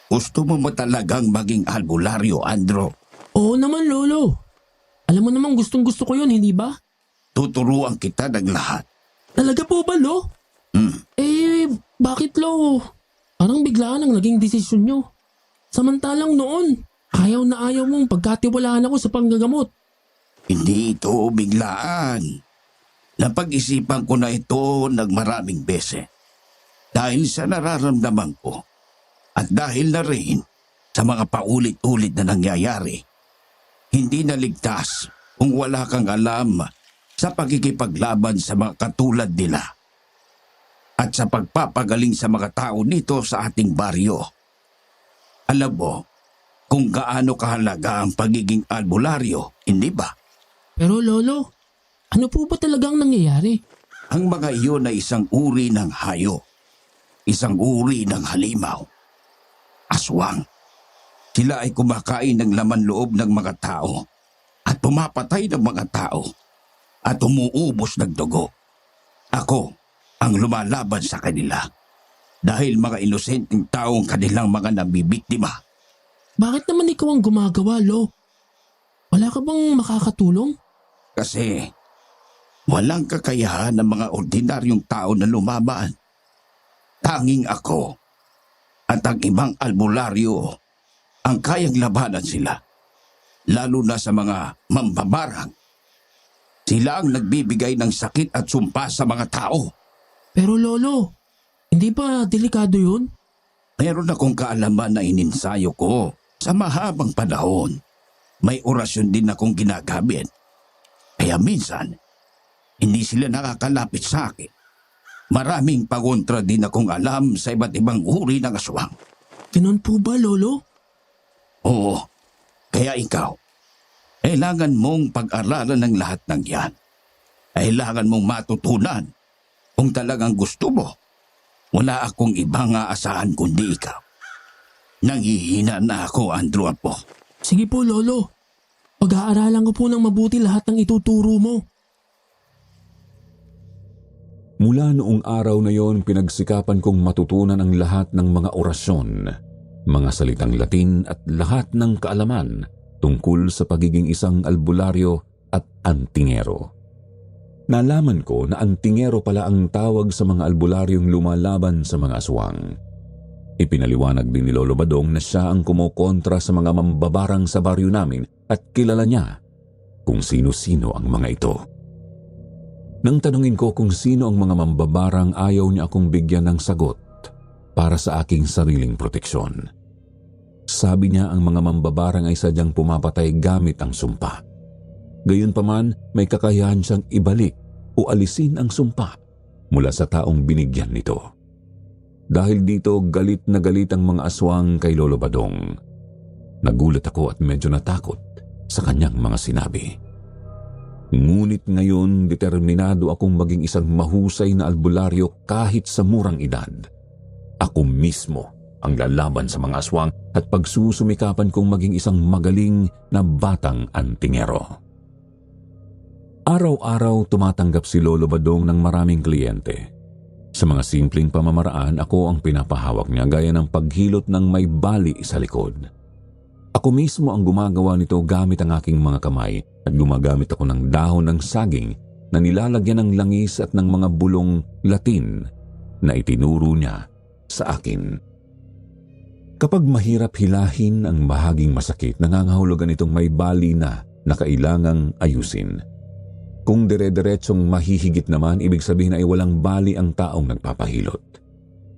Gusto mo ba talagang maging albularyo, Andro? Oo naman, Lolo. Alam mo namang gustong-gusto ko yun, hindi ba? Tuturuan kita ng lahat. Talaga po ba, Lo? Bakit, Lo? Parang biglaan ang naging desisyon nyo. Samantalang noon, ayaw na ayaw mong pagkatiwalaan ako sa panggagamot. Hindi ito biglaan. Napag-isipan ko na ito nagmaraming beses. Dahil sa nararamdaman ko at dahil na rin sa mga paulit-ulit na nangyayari, hindi naligtas kung wala kang alam sa pagkikipaglaban sa mga katulad nila at sa pagpapagaling sa mga tao dito sa ating baryo. Alam mo kung gaano kahalaga ang pagiging albularyo, hindi ba? Pero Lolo, ano po ba talagang nangyayari? Ang mga iyon ay isang uri ng hayop, isang uri ng halimaw, aswang. Sila ay kumakain ng laman loob ng mga tao at pumapatay ng mga tao at umuubos ng dugo. Ako ang lumalaban sa kanila dahil mga inosenteng taong kanilang mga nabibiktima. Bakit naman ikaw ang gumagawa, Lo? Wala ka bang makakatulong? Kasi walang kakayahan ng mga ordinaryong tao na lumaban. Tanging ako at ang ibang albularyo ang kayang labanan sila, lalo na sa mga mambabarang. Sila ang nagbibigay ng sakit at sumpa sa mga tao. Pero Lolo, hindi ba delikado yun? Meron akong kaalaman na ininsayo ko sa mahabang panahon. May orasyon din akong ginagamit. Kaya minsan, hindi sila nakakalapit sa akin. Maraming pagontra din akong alam sa iba't ibang uri ng aswang. Ganun po ba, Lolo? Oo, kaya ikaw, kailangan mong pag-aralan ng lahat ng yan. Kailangan mong matutunan kung talagang gusto mo. Wala akong ibang aasahan kundi ikaw. Nanghihina na ako, Andrew Apo. Sige po, Lolo. Pag-aaralan ko po ng mabuti lahat ng ituturo mo. Mula noong araw na yon, pinagsikapan kong matutunan ang lahat ng mga orasyon, mga salitang Latin at lahat ng kaalaman tungkol sa pagiging isang albularyo at antingero. Nalaman ko na antingero pala ang tawag sa mga albularyong lumalaban sa mga aswang. Ipinaliwanag din ni Lolo Badong na siya ang kumukontra sa mga mambabarang sa baryo namin at kilala niya kung sino-sino ang mga ito. Nang tanungin ko kung sino ang mga mambabarang, ayaw niya akong bigyan ng sagot para sa aking sariling proteksyon. Sabi niya ang mga mambabarang ay sadyang pumapatay gamit ang sumpa. Gayunpaman, may kakayahan siyang ibalik o alisin ang sumpa mula sa taong binigyan nito. Dahil dito, galit na galit ang mga aswang kay Lolo Badong. Nagulat ako at medyo natakot sa kanyang mga sinabi. Ngunit ngayon, determinado akong maging isang mahusay na albularyo kahit sa murang edad. Ako mismo ang lalaban sa mga aswang at pagsusumikapan kong maging isang magaling na batang antingero. Araw-araw tumatanggap si Lolo Badong ng maraming kliyente. Sa mga simpleng pamamaraan, ako ang pinapahawak niya gaya ng paghilot ng may bali sa likod. Ako mismo ang gumagawa nito gamit ang aking mga kamay at gumagamit ako ng dahon ng saging na nilalagyan ng langis at ng mga bulong Latin na itinuro niya sa akin. Kapag mahirap hilahin ang bahaging masakit, nangangahulugan itong may bali na kailangang ayusin. Kung dire-diretsong mahihigit naman, ibig sabihin ay walang bali ang taong nagpapahilot.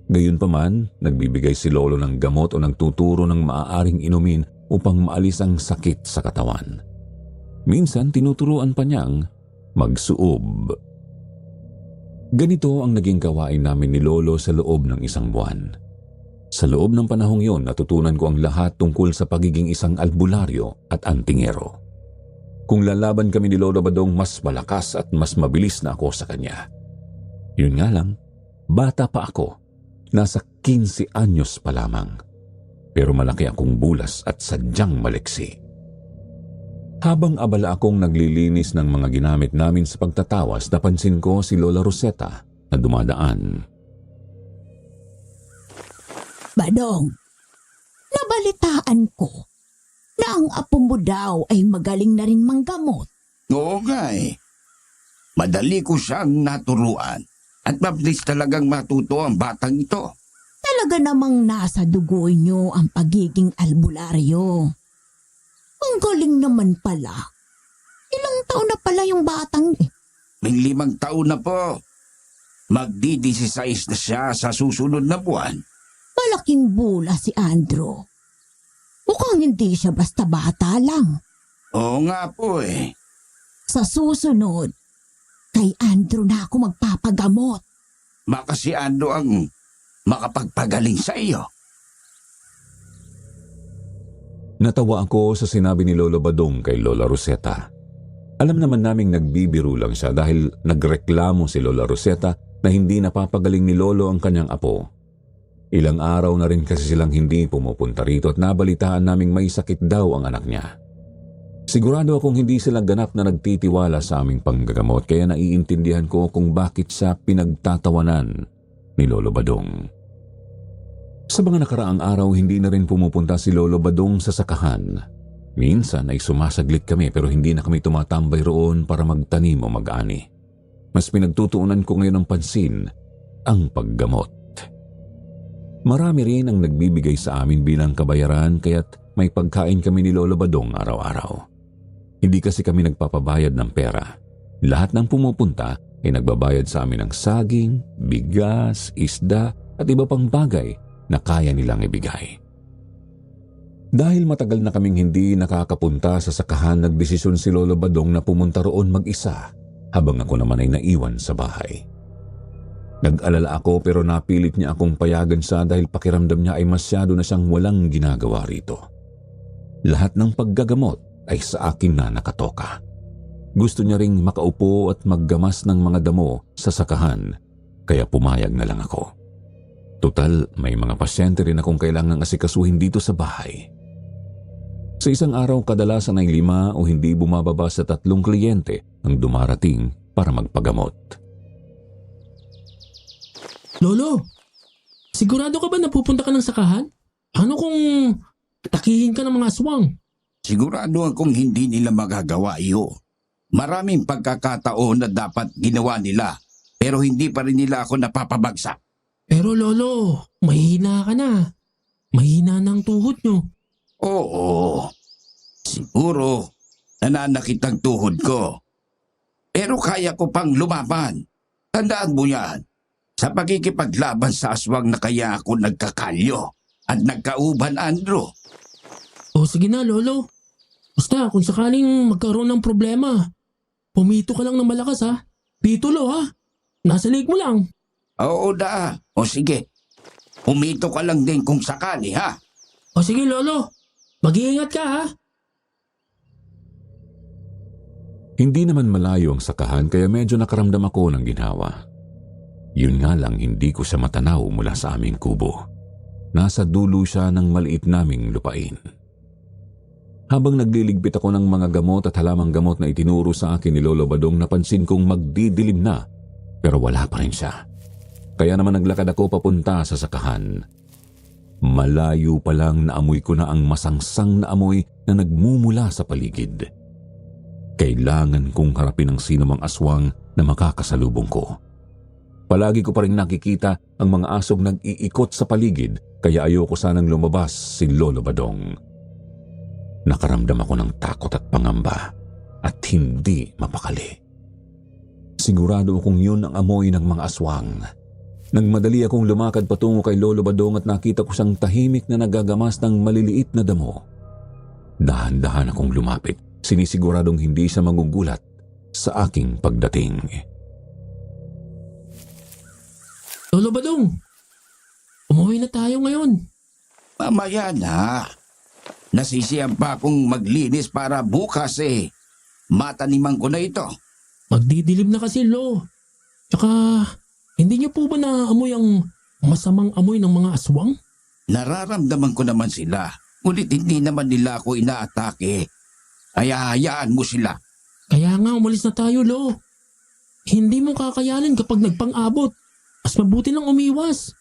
Gayunpaman, nagbibigay si Lolo ng gamot o nagtuturo ng maaaring inumin upang maalis ang sakit sa katawan. Minsan, tinuturuan pa niyang magsuob. Ganito ang naging gawain namin ni Lolo sa loob ng isang buwan. Sa loob ng panahong yon, natutunan ko ang lahat tungkol sa pagiging isang albularyo at antingero. Kung lalaban kami ni Lolo Badong, mas malakas at mas mabilis na ako sa kanya. Yun nga lang, bata pa ako. Nasa 15 anyos pa lamang. Pero malaki akong bulas at sadyang maliksi. Habang abala akong naglilinis ng mga ginamit namin sa pagtatawas, napansin ko si Lola Rosetta na dumadaan. Badong, nabalitaan ko na ang apo mo daw ay magaling na rin manggamot. Oo nga eh. Madali ko siyang naturuan at mabilis talagang matuto ang batang ito. Talaga namang nasa dugo niyo ang pagiging albularyo. Ang galing naman pala. Ilang taon na pala yung batang eh. May 5 taon na po. Magdi-16 na siya sa susunod na buwan. Malaking bula si Andrew. Mukhang hindi siya basta bata lang. Oo nga po eh. Sa susunod, kay Andrew na ako magpapagamot. Baka si Ando ang makapagpagaling sa iyo. Natawa ako sa sinabi ni Lolo Badong kay Lola Rosetta. Alam naman naming nagbibiro lang siya dahil nagreklamo si Lola Rosetta na hindi napapagaling ni Lolo ang kanyang apo. Ilang araw na rin kasi silang hindi pumupunta rito at nabalitaan naming may sakit daw ang anak niya. Sigurado akong hindi sila ganap na nagtitiwala sa aming panggagamot kaya naiintindihan ko kung bakit siya pinagtatawanan ni Lolo Badong. Sa mga nakaraang araw, hindi na rin pumupunta si Lolo Badong sa sakahan. Minsan ay sumasaglit kami pero hindi na kami tumatambay roon para magtanim o mag-ani. Mas pinagtutuunan ko ngayon ng pansin ang paggamot. Marami rin ang nagbibigay sa amin bilang kabayaran kaya't may pagkain kami ni Lolo Badong araw-araw. Hindi kasi kami nagpapabayad ng pera. Lahat ng pumupunta ay nagbabayad sa amin ng saging, bigas, isda at iba pang bagay na kaya nilang ibigay. Dahil matagal na kaming hindi nakakapunta sa sakahan, nagdesisyon si Lolo Badong na pumunta roon mag-isa habang ako naman ay naiwan sa bahay. Nag-alala ako pero napilit niya akong payagan siya dahil pakiramdam niya ay masyado na siyang walang ginagawa rito. Lahat ng paggagamot ay sa akin na nakatoka. Gusto niya ring makaupo at maggamas ng mga damo sa sakahan kaya pumayag na lang ako. Total, may mga pasyente rin akong kailangang asikasuhin dito sa bahay. Sa isang araw, kadalasan ay 5 o hindi bumababa sa 3 kliyente ang dumarating para magpagamot. Lolo, sigurado ka ba na pupunta ka ng sakahan? Ano kung takihin ka ng mga aswang? Sigurado akong hindi nila magagawa iyo. Maraming pagkakataon na dapat ginawa nila pero hindi pa rin nila ako napapabagsak. Pero Lolo, mahina ka na. Mahina ng tuhod nyo. Oo, siguro nananakit ang tuhod ko. Pero kaya ko pang lumaban. Tandaan mo yan. Sa pagkikipaglaban sa aswang na kaya ako nagkakalyo at nagkauban, Andrew. O sige na, Lolo. Basta kung sakaling magkaroon ng problema, pumito ka lang ng malakas ha. Pitulo ha. Nasa leg mo lang. Oo da. O sige. Pumito ka lang din kung sakali, ha? O sige, Lolo. Mag-iingat ka ha. Hindi naman malayo ang sakahan kaya medyo nakaramdam ako ng ginhawa. Yun nga lang hindi ko siya matanaw mula sa aming kubo. Nasa dulo siya ng maliit naming lupain. Habang nagliligpit ako ng mga gamot at halamang gamot na itinuro sa akin ni Lolo Badong, napansin kong magdidilim na pero wala pa rin siya. Kaya naman naglakad ako papunta sa sakahan. Malayo pa lang naamoy ko na ang masangsang na amoy na nagmumula sa paligid. Kailangan kong harapin ang sinumang aswang na makakasalubong ko. Palagi ko pa rin nakikita ang mga asog nag-iikot sa paligid kaya ayoko sanang lumabas si Lolo Badong. Nakaramdam ako ng takot at pangamba at hindi mapakali. Sigurado akong yun ang amoy ng mga aswang. Nagmadali akong lumakad patungo kay Lolo Badong at nakita ko siyang tahimik na nagagamas ng maliliit na damo. Dahan-dahan akong lumapit, sinisiguradong hindi siya magugulat sa aking pagdating. Lolo Badong, umuwi na tayo ngayon. Mamaya na. Nasisiyan pa akong maglinis para bukas mataniman ko na ito. Magdidilim na kasi, Lo. Tsaka, hindi niyo po ba naamoy ang masamang amoy ng mga aswang? Nararamdaman ko naman sila. Ngunit hindi naman nila ako inaatake. Kaya hayaan mo sila. Kaya nga umalis na tayo, Lo. Hindi mo kakayanin kapag nagpang-abot. Mas mabuti lang umiwas.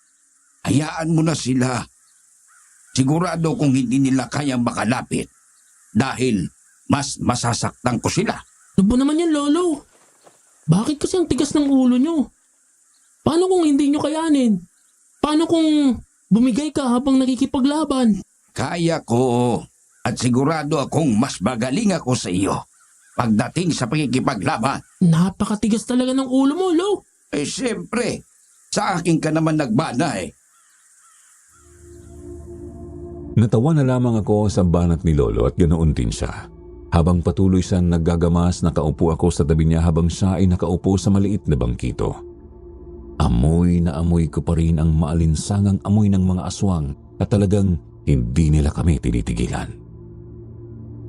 Hayaan mo na sila. Sigurado kung hindi nila kayang makalapit. Dahil mas masasaktan ko sila. Ano ba naman yan, Lolo? Bakit kasi ang tigas ng ulo nyo? Paano kung hindi nyo kayanin? Paano kung bumigay ka habang nakikipaglaban? Kaya ko. At sigurado akong mas magaling ako sa iyo. Pagdating sa pagkikipaglaban. Napakatigas talaga ng ulo mo, Lo. Siyempre. Sa akin ka naman nagbana Natawa na lamang ako sa banat ni Lolo at ganoon din siya. Habang patuloy siyang naggagamas, nakaupo ako sa tabi niya habang siya ay nakaupo sa maliit na bangkito. Amoy na amoy ko pa rin ang maalinsangang amoy ng mga aswang at talagang hindi nila kami tinitigilan.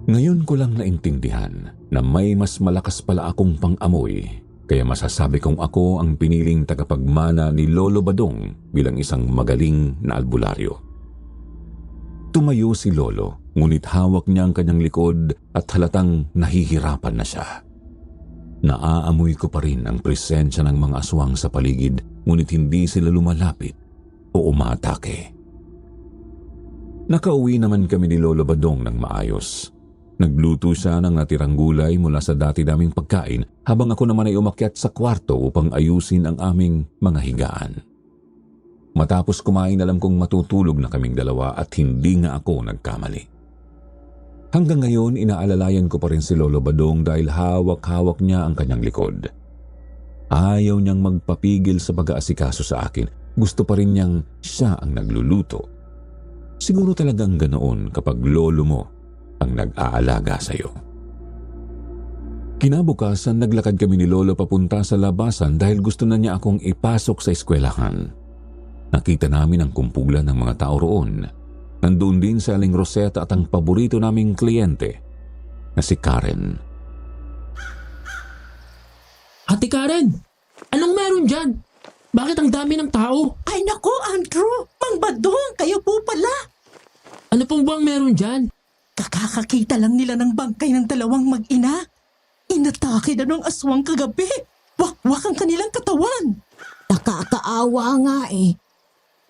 Ngayon ko lang naintindihan na may mas malakas pala akong pang-amoy, kaya masasabi kong ako ang piniling tagapagmana ni Lolo Badong bilang isang magaling na albularyo. Tumayo si Lolo, ngunit hawak niya ang kanyang likod at halatang nahihirapan na siya. Naaamoy ko pa rin ang presensya ng mga aswang sa paligid, ngunit hindi sila lumalapit o umaatake. Nakauwi naman kami ni Lolo Badong ng maayos. Nagluto siya ng natirang gulay mula sa dati naming pagkain habang ako naman ay umakyat sa kwarto upang ayusin ang aming mga higaan. Matapos kumain, alam kong matutulog na kaming dalawa at hindi nga ako nagkamali. Hanggang ngayon, inaalalayan ko pa rin si Lolo Badong dahil hawak-hawak niya ang kanyang likod. Ayaw niyang magpapigil sa pag-aasikaso sa akin. Gusto pa rin niyang siya ang nagluluto. Siguro talagang ganoon kapag lolo mo ang nag-aalaga sa iyo. Kinabukasan, naglakad kami ni Lolo papunta sa labasan dahil gusto na niya akong ipasok sa eskwelahan. Nakita namin ang kumpulan ng mga tao roon. Nandoon din si Aling Rosetta at ang paborito naming kliyente na si Karen. Ate Karen, anong meron dyan? Bakit ang dami ng tao? Ay nako, Andrew! Mang Badong, kayo po pala! Ano pong bang meron dyan? Kakakakita lang nila ng bangkay ng dalawang mag-ina. Inatake na ng aswang kagabi. Wakwak ang kanilang katawan. Nakakaawa nga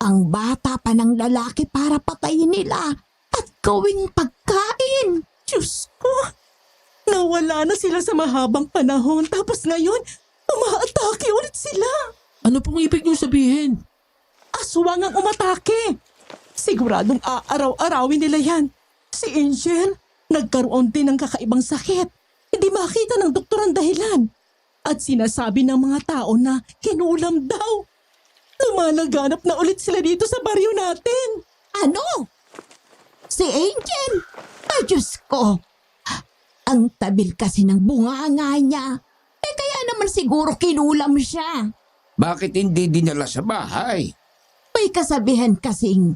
Ang bata pa ng lalaki para patayin nila at gawing pagkain. Diyos ko! Nawala na sila sa mahabang panahon tapos ngayon, umaatake ulit sila. Ano pong ibig niyong sabihin? Aswang ang umatake. Siguradong aaraw-arawin nila yan. Si Angel, nagkaroon din ng kakaibang sakit. Hindi makita ng doktor ang dahilan. At sinasabi ng mga tao na kinulam daw. Lumalaganap na ulit sila dito sa baryo natin. Ano? Si Angel? Ay, Diyos ko. Ang tabil kasi ng bunganga niya. Kaya naman siguro kinulam siya. Bakit hindi dinala sa bahay? May kasabihan kasing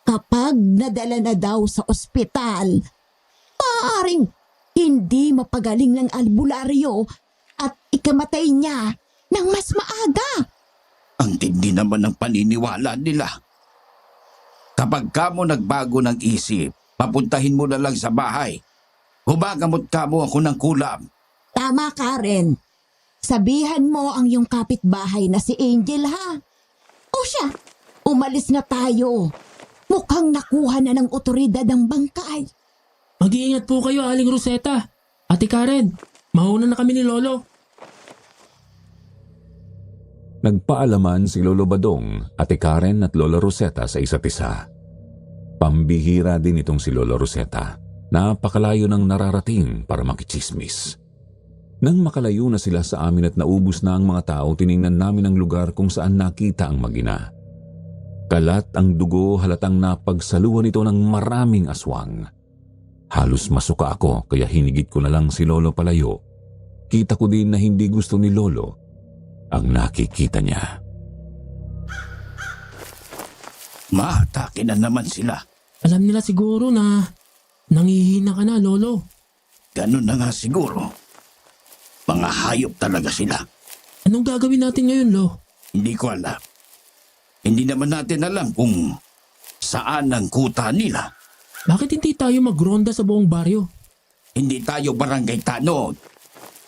kapag nadala na daw sa ospital, maaaring hindi mapagaling ng albularyo at ikamatay niya ng mas maaga. Ang tindi naman ng paniniwala nila. Kapag kamo nagbago ng isip, papuntahin mo na lang sa bahay. Gumagamot ka mo ako ng kulam. Tama ka rin. Sabihan mo ang iyong kapitbahay na si Angel ha. O siya, umalis na tayo. Mukhang nakuha na ng otoridad ang bangkay. Mag-iingat po kayo, Aling Rosetta. Ate Karen, mauna na kami ni Lolo. Nagpaalaman si Lolo Badong, Ate Karen at Lola Rosetta sa isa't isa. Pambihira din itong si Lola Rosetta. Napakalayo ng nararating para makichismis. Nang makalayo na sila sa amin at naubos na ang mga tao, tiningnan namin ang lugar kung saan nakita ang mag-ina. Kalat ang dugo, halatang napagsaluhan ito ng maraming aswang. Halos masuka ako kaya hinigit ko na lang si Lolo palayo. Kita ko din na hindi gusto ni Lolo ang nakikita niya. Maatake na naman sila. Alam nila siguro na nangihina ka na, Lolo. Ganun na nga siguro. Mga hayop talaga sila. Anong gagawin natin ngayon, Lo? Hindi ko alam. Hindi naman natin alam kung saan ang kuta nila. Bakit hindi tayo magronda sa buong baryo? Hindi tayo barangay tanod.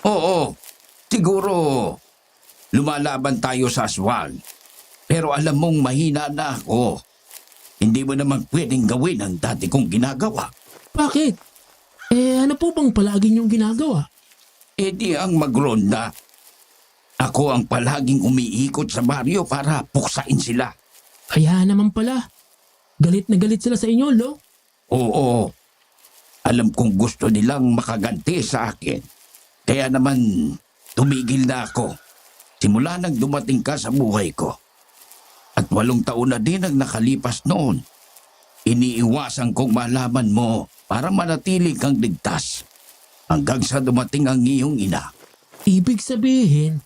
Oo, siguro lumalaban tayo sa aswang. Pero alam mong mahina na ako. Hindi mo naman pwedeng gawin ang dati kong ginagawa. Bakit? Ano po bang palagi niyong ginagawa? Di ang magronda. Ako ang palaging umiikot sa baryo para puksain sila. Kaya naman pala. Galit na galit sila sa inyo, Lo. Oo, alam kong gusto nilang makaganti sa akin. Kaya naman tumigil na ako. Simula nang dumating ka sa buhay ko. At 8 taon na din ang nakalipas noon. Iniiwasan kong malaman mo para manatili kang ligtas. Hanggang sa dumating ang iyong ina. Ibig sabihin,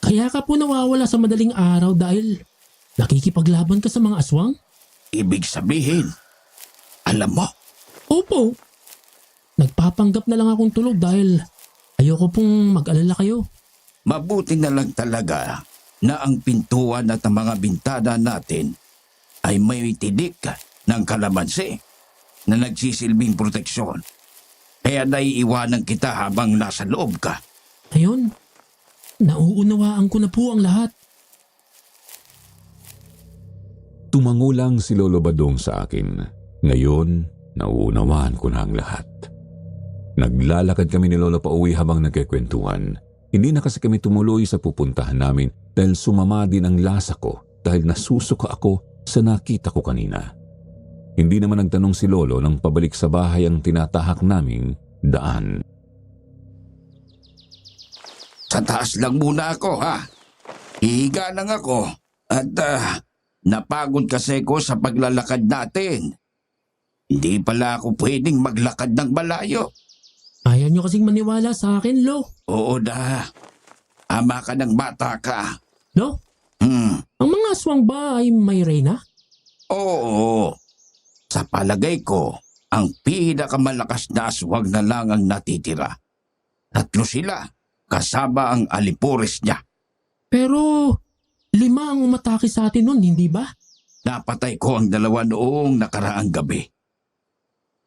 kaya ka po nawawala sa madaling araw dahil nakikipaglaban ka sa mga aswang? Ibig sabihin, alam mo, Opo. Nagpapanggap na lang akong tulog dahil ayoko pong mag-alala kayo. mabuti na lang talaga na ang pintuan at ang mga bintana natin ay may tinik ng kalamansi na nagsisilbing proteksyon. Kaya naiiwanan kita habang nasa loob ka. Ngayon, nauunawaan ko na po ang lahat. Tumango lang si Lolo Badong sa akin. Ngayon, nauunawaan ko na ang lahat. Naglalakad kami ni Lolo pauwi habang nagkikwentuhan. Hindi na kasi kami tumuloy sa pupuntahan namin dahil sumama din ang lasa ko dahil nasusuka ako sa nakita ko kanina. Hindi naman nagtanong si Lolo nang pabalik sa bahay ang tinatahak naming daan. Sa taas lang muna ako, ha? Hihiga lang ako at napagod kasi ko sa paglalakad natin. Hindi pala ako pwedeng maglakad ng malayo. Ayaw nyo kasing maniwala sa akin, Lo. Oo na. Ama ka ng bata ka. Lo, ang mga aswang ba ay may reyna? Oo. Sa palagay ko, ang pinakamalakas na aswang na lang ang natitira. 3 sila, kasama ang alipores niya. Pero 5 ang umatake sa atin nun, hindi ba? Napatay ko ang 2 noong nakaraang gabi.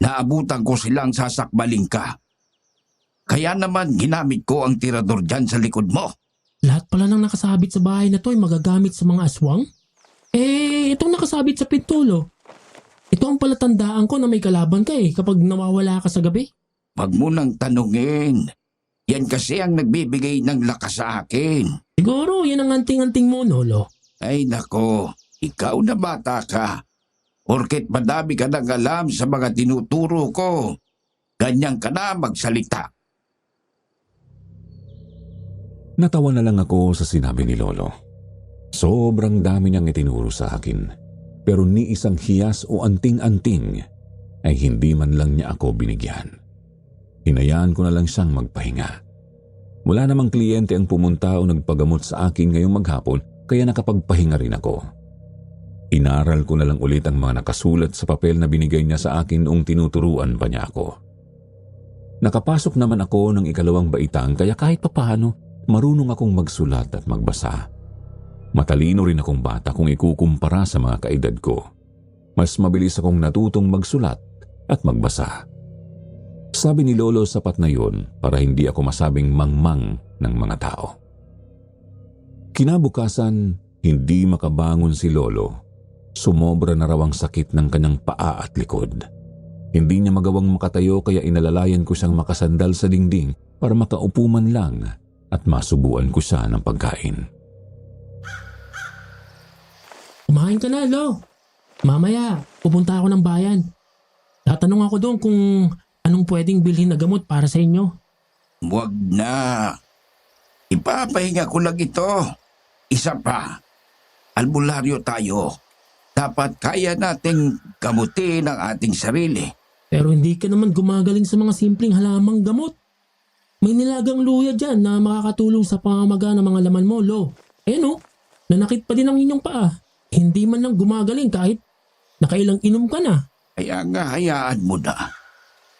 Naabutan ko silang sasakbaling ka. Kaya naman ginamit ko ang tirador dyan sa likod mo. Lahat pala ng nakasabit sa bahay na to ay magagamit sa mga aswang? Itong nakasabit sa pinto, Lo. Ito ang palatandaan ko na may kalaban ka kapag nawawala ka sa gabi. Wag mo nang tanungin. Yan kasi ang nagbibigay ng lakas sa akin. Siguro yan ang anting-anting mo, no, Lo? Ay nako, ikaw na bata ka. Porket madami ka nang alam sa mga tinuturo ko. Ganyan ka na magsalita. Natawa na lang ako sa sinabi ni Lolo. Sobrang dami niyang itinuro sa akin, pero ni isang hiyas o anting-anting ay hindi man lang niya ako binigyan. Hinayaan ko na lang siyang magpahinga. Wala namang kliyente ang pumunta o nagpagamot sa akin ngayong maghapon, kaya nakapagpahinga rin ako. Inaral ko na lang ulit ang mga nakasulat sa papel na binigay niya sa akin noong tinuturuan pa niya ako. Nakapasok naman ako ng ikalawang baitang, kaya kahit papaano marunong akong magsulat at magbasa. Matalino rin akong bata kung ikukumpara sa mga kaedad ko. Mas mabilis akong natutong magsulat at magbasa. Sabi ni Lolo sapat na yun para hindi ako masabing mangmang ng mga tao. Kinabukasan, hindi makabangon si Lolo. Sumobra na raw ang sakit ng kanyang paa at likod. Hindi niya magawang makatayo, kaya inalalayan ko siyang makasandal sa dingding para makaupo man lang at masubuan ko siya ng pagkain. Kumain ka na, Lo. Mamaya, pupunta ako ng bayan. Tatanong ako doon kung anong pwedeng bilhin na gamot para sa inyo. Huwag na. Ipapahinga ko lang ito. Isa pa, albularyo tayo. Dapat kaya nating gamutin ang ating sarili. Pero hindi ka naman gumagaling sa mga simpleng halamang gamot. May nilagang luya dyan na makakatulong sa pangamaga ng mga laman mo, Lo. Nanakit pa din ang inyong paa. Hindi man lang gumagaling kahit nakailang inom ka na. Kaya nga hayaan mo na.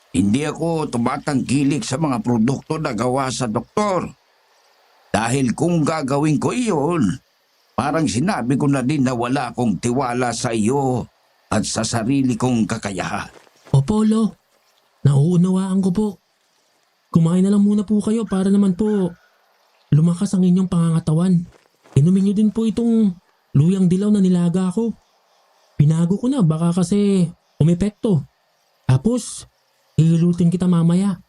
Hindi ako tumatangkilik sa mga produkto na gawa sa doktor. Dahil kung gagawin ko iyon, parang sinabi ko na din na wala akong tiwala sa iyo at sa sarili kong kakayahan. Opo, Lo. Nauunawaan ko po. Kumain na lang muna po kayo para naman po lumakas ang inyong pangangatawan. Inumin niyo din po itong luyang dilaw na nilaga ko. Pinago ko na, baka kasi umepekto. Tapos, hihilutin kita mamaya.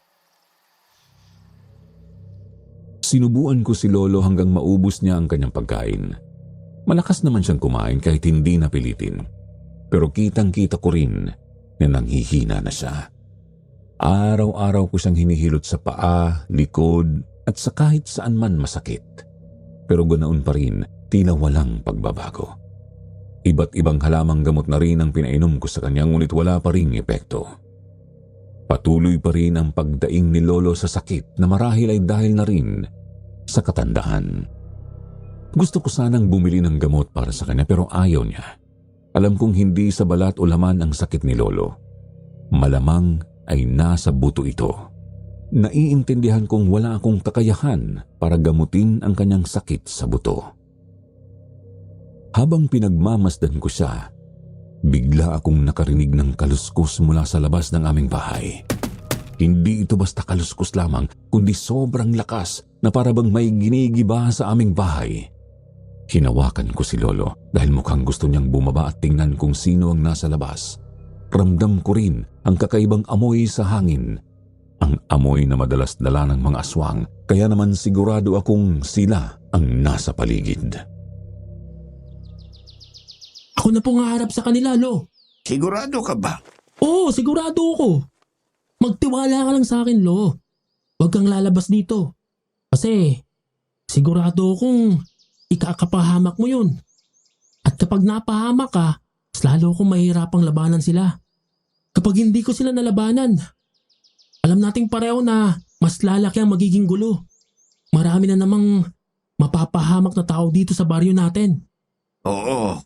Sinubuan ko si Lolo hanggang maubos niya ang kanyang pagkain. Malakas naman siyang kumain kahit hindi napilitin. Pero kitang-kita ko rin na nanghihina na siya. Araw-araw ko siyang hinihilot sa paa, likod at sa kahit saan man masakit. Pero ganoon pa rin, tila walang pagbabago. Iba't ibang halamang gamot na rin ang pinainom ko sa kanya, ngunit wala pa ring epekto. Patuloy pa rin ang pagdaing ni Lolo sa sakit na marahil ay dahil na rin sa katandaan. Gusto ko sanang bumili ng gamot para sa kanya pero ayaw niya. Alam kong hindi sa balat o laman ang sakit ni Lolo. Malamang ay nasa buto ito. Naiintindihan kong wala akong kakayahan para gamutin ang kanyang sakit sa buto. Habang pinagmamasdan ko siya, bigla akong nakarinig ng kaluskos mula sa labas ng aming bahay. Hindi ito basta kaluskos lamang, kundi sobrang lakas na para bang may ginigiba sa aming bahay. Hinawakan ko si Lolo dahil mukhang gusto niyang bumaba at tingnan kung sino ang nasa labas. Ramdam ko rin ang kakaibang amoy sa hangin. Ang amoy na madalas dala ng mga aswang, kaya naman sigurado akong sila ang nasa paligid. Ako na po nga harap sa kanila, Lo. Sigurado ka ba? Oo, sigurado ako. Magtiwala ka lang sa akin, Lo. Huwag kang lalabas dito. Kasi sigurado akong ikakapahamak mo yun. At kapag napahamak ka, mas lalo akong mahirapang labanan sila. Kapag hindi ko sila nalabanan, alam nating pareho na mas lalaki ang magiging gulo. Marami na namang mapapahamak na tao dito sa baryo natin. Oo,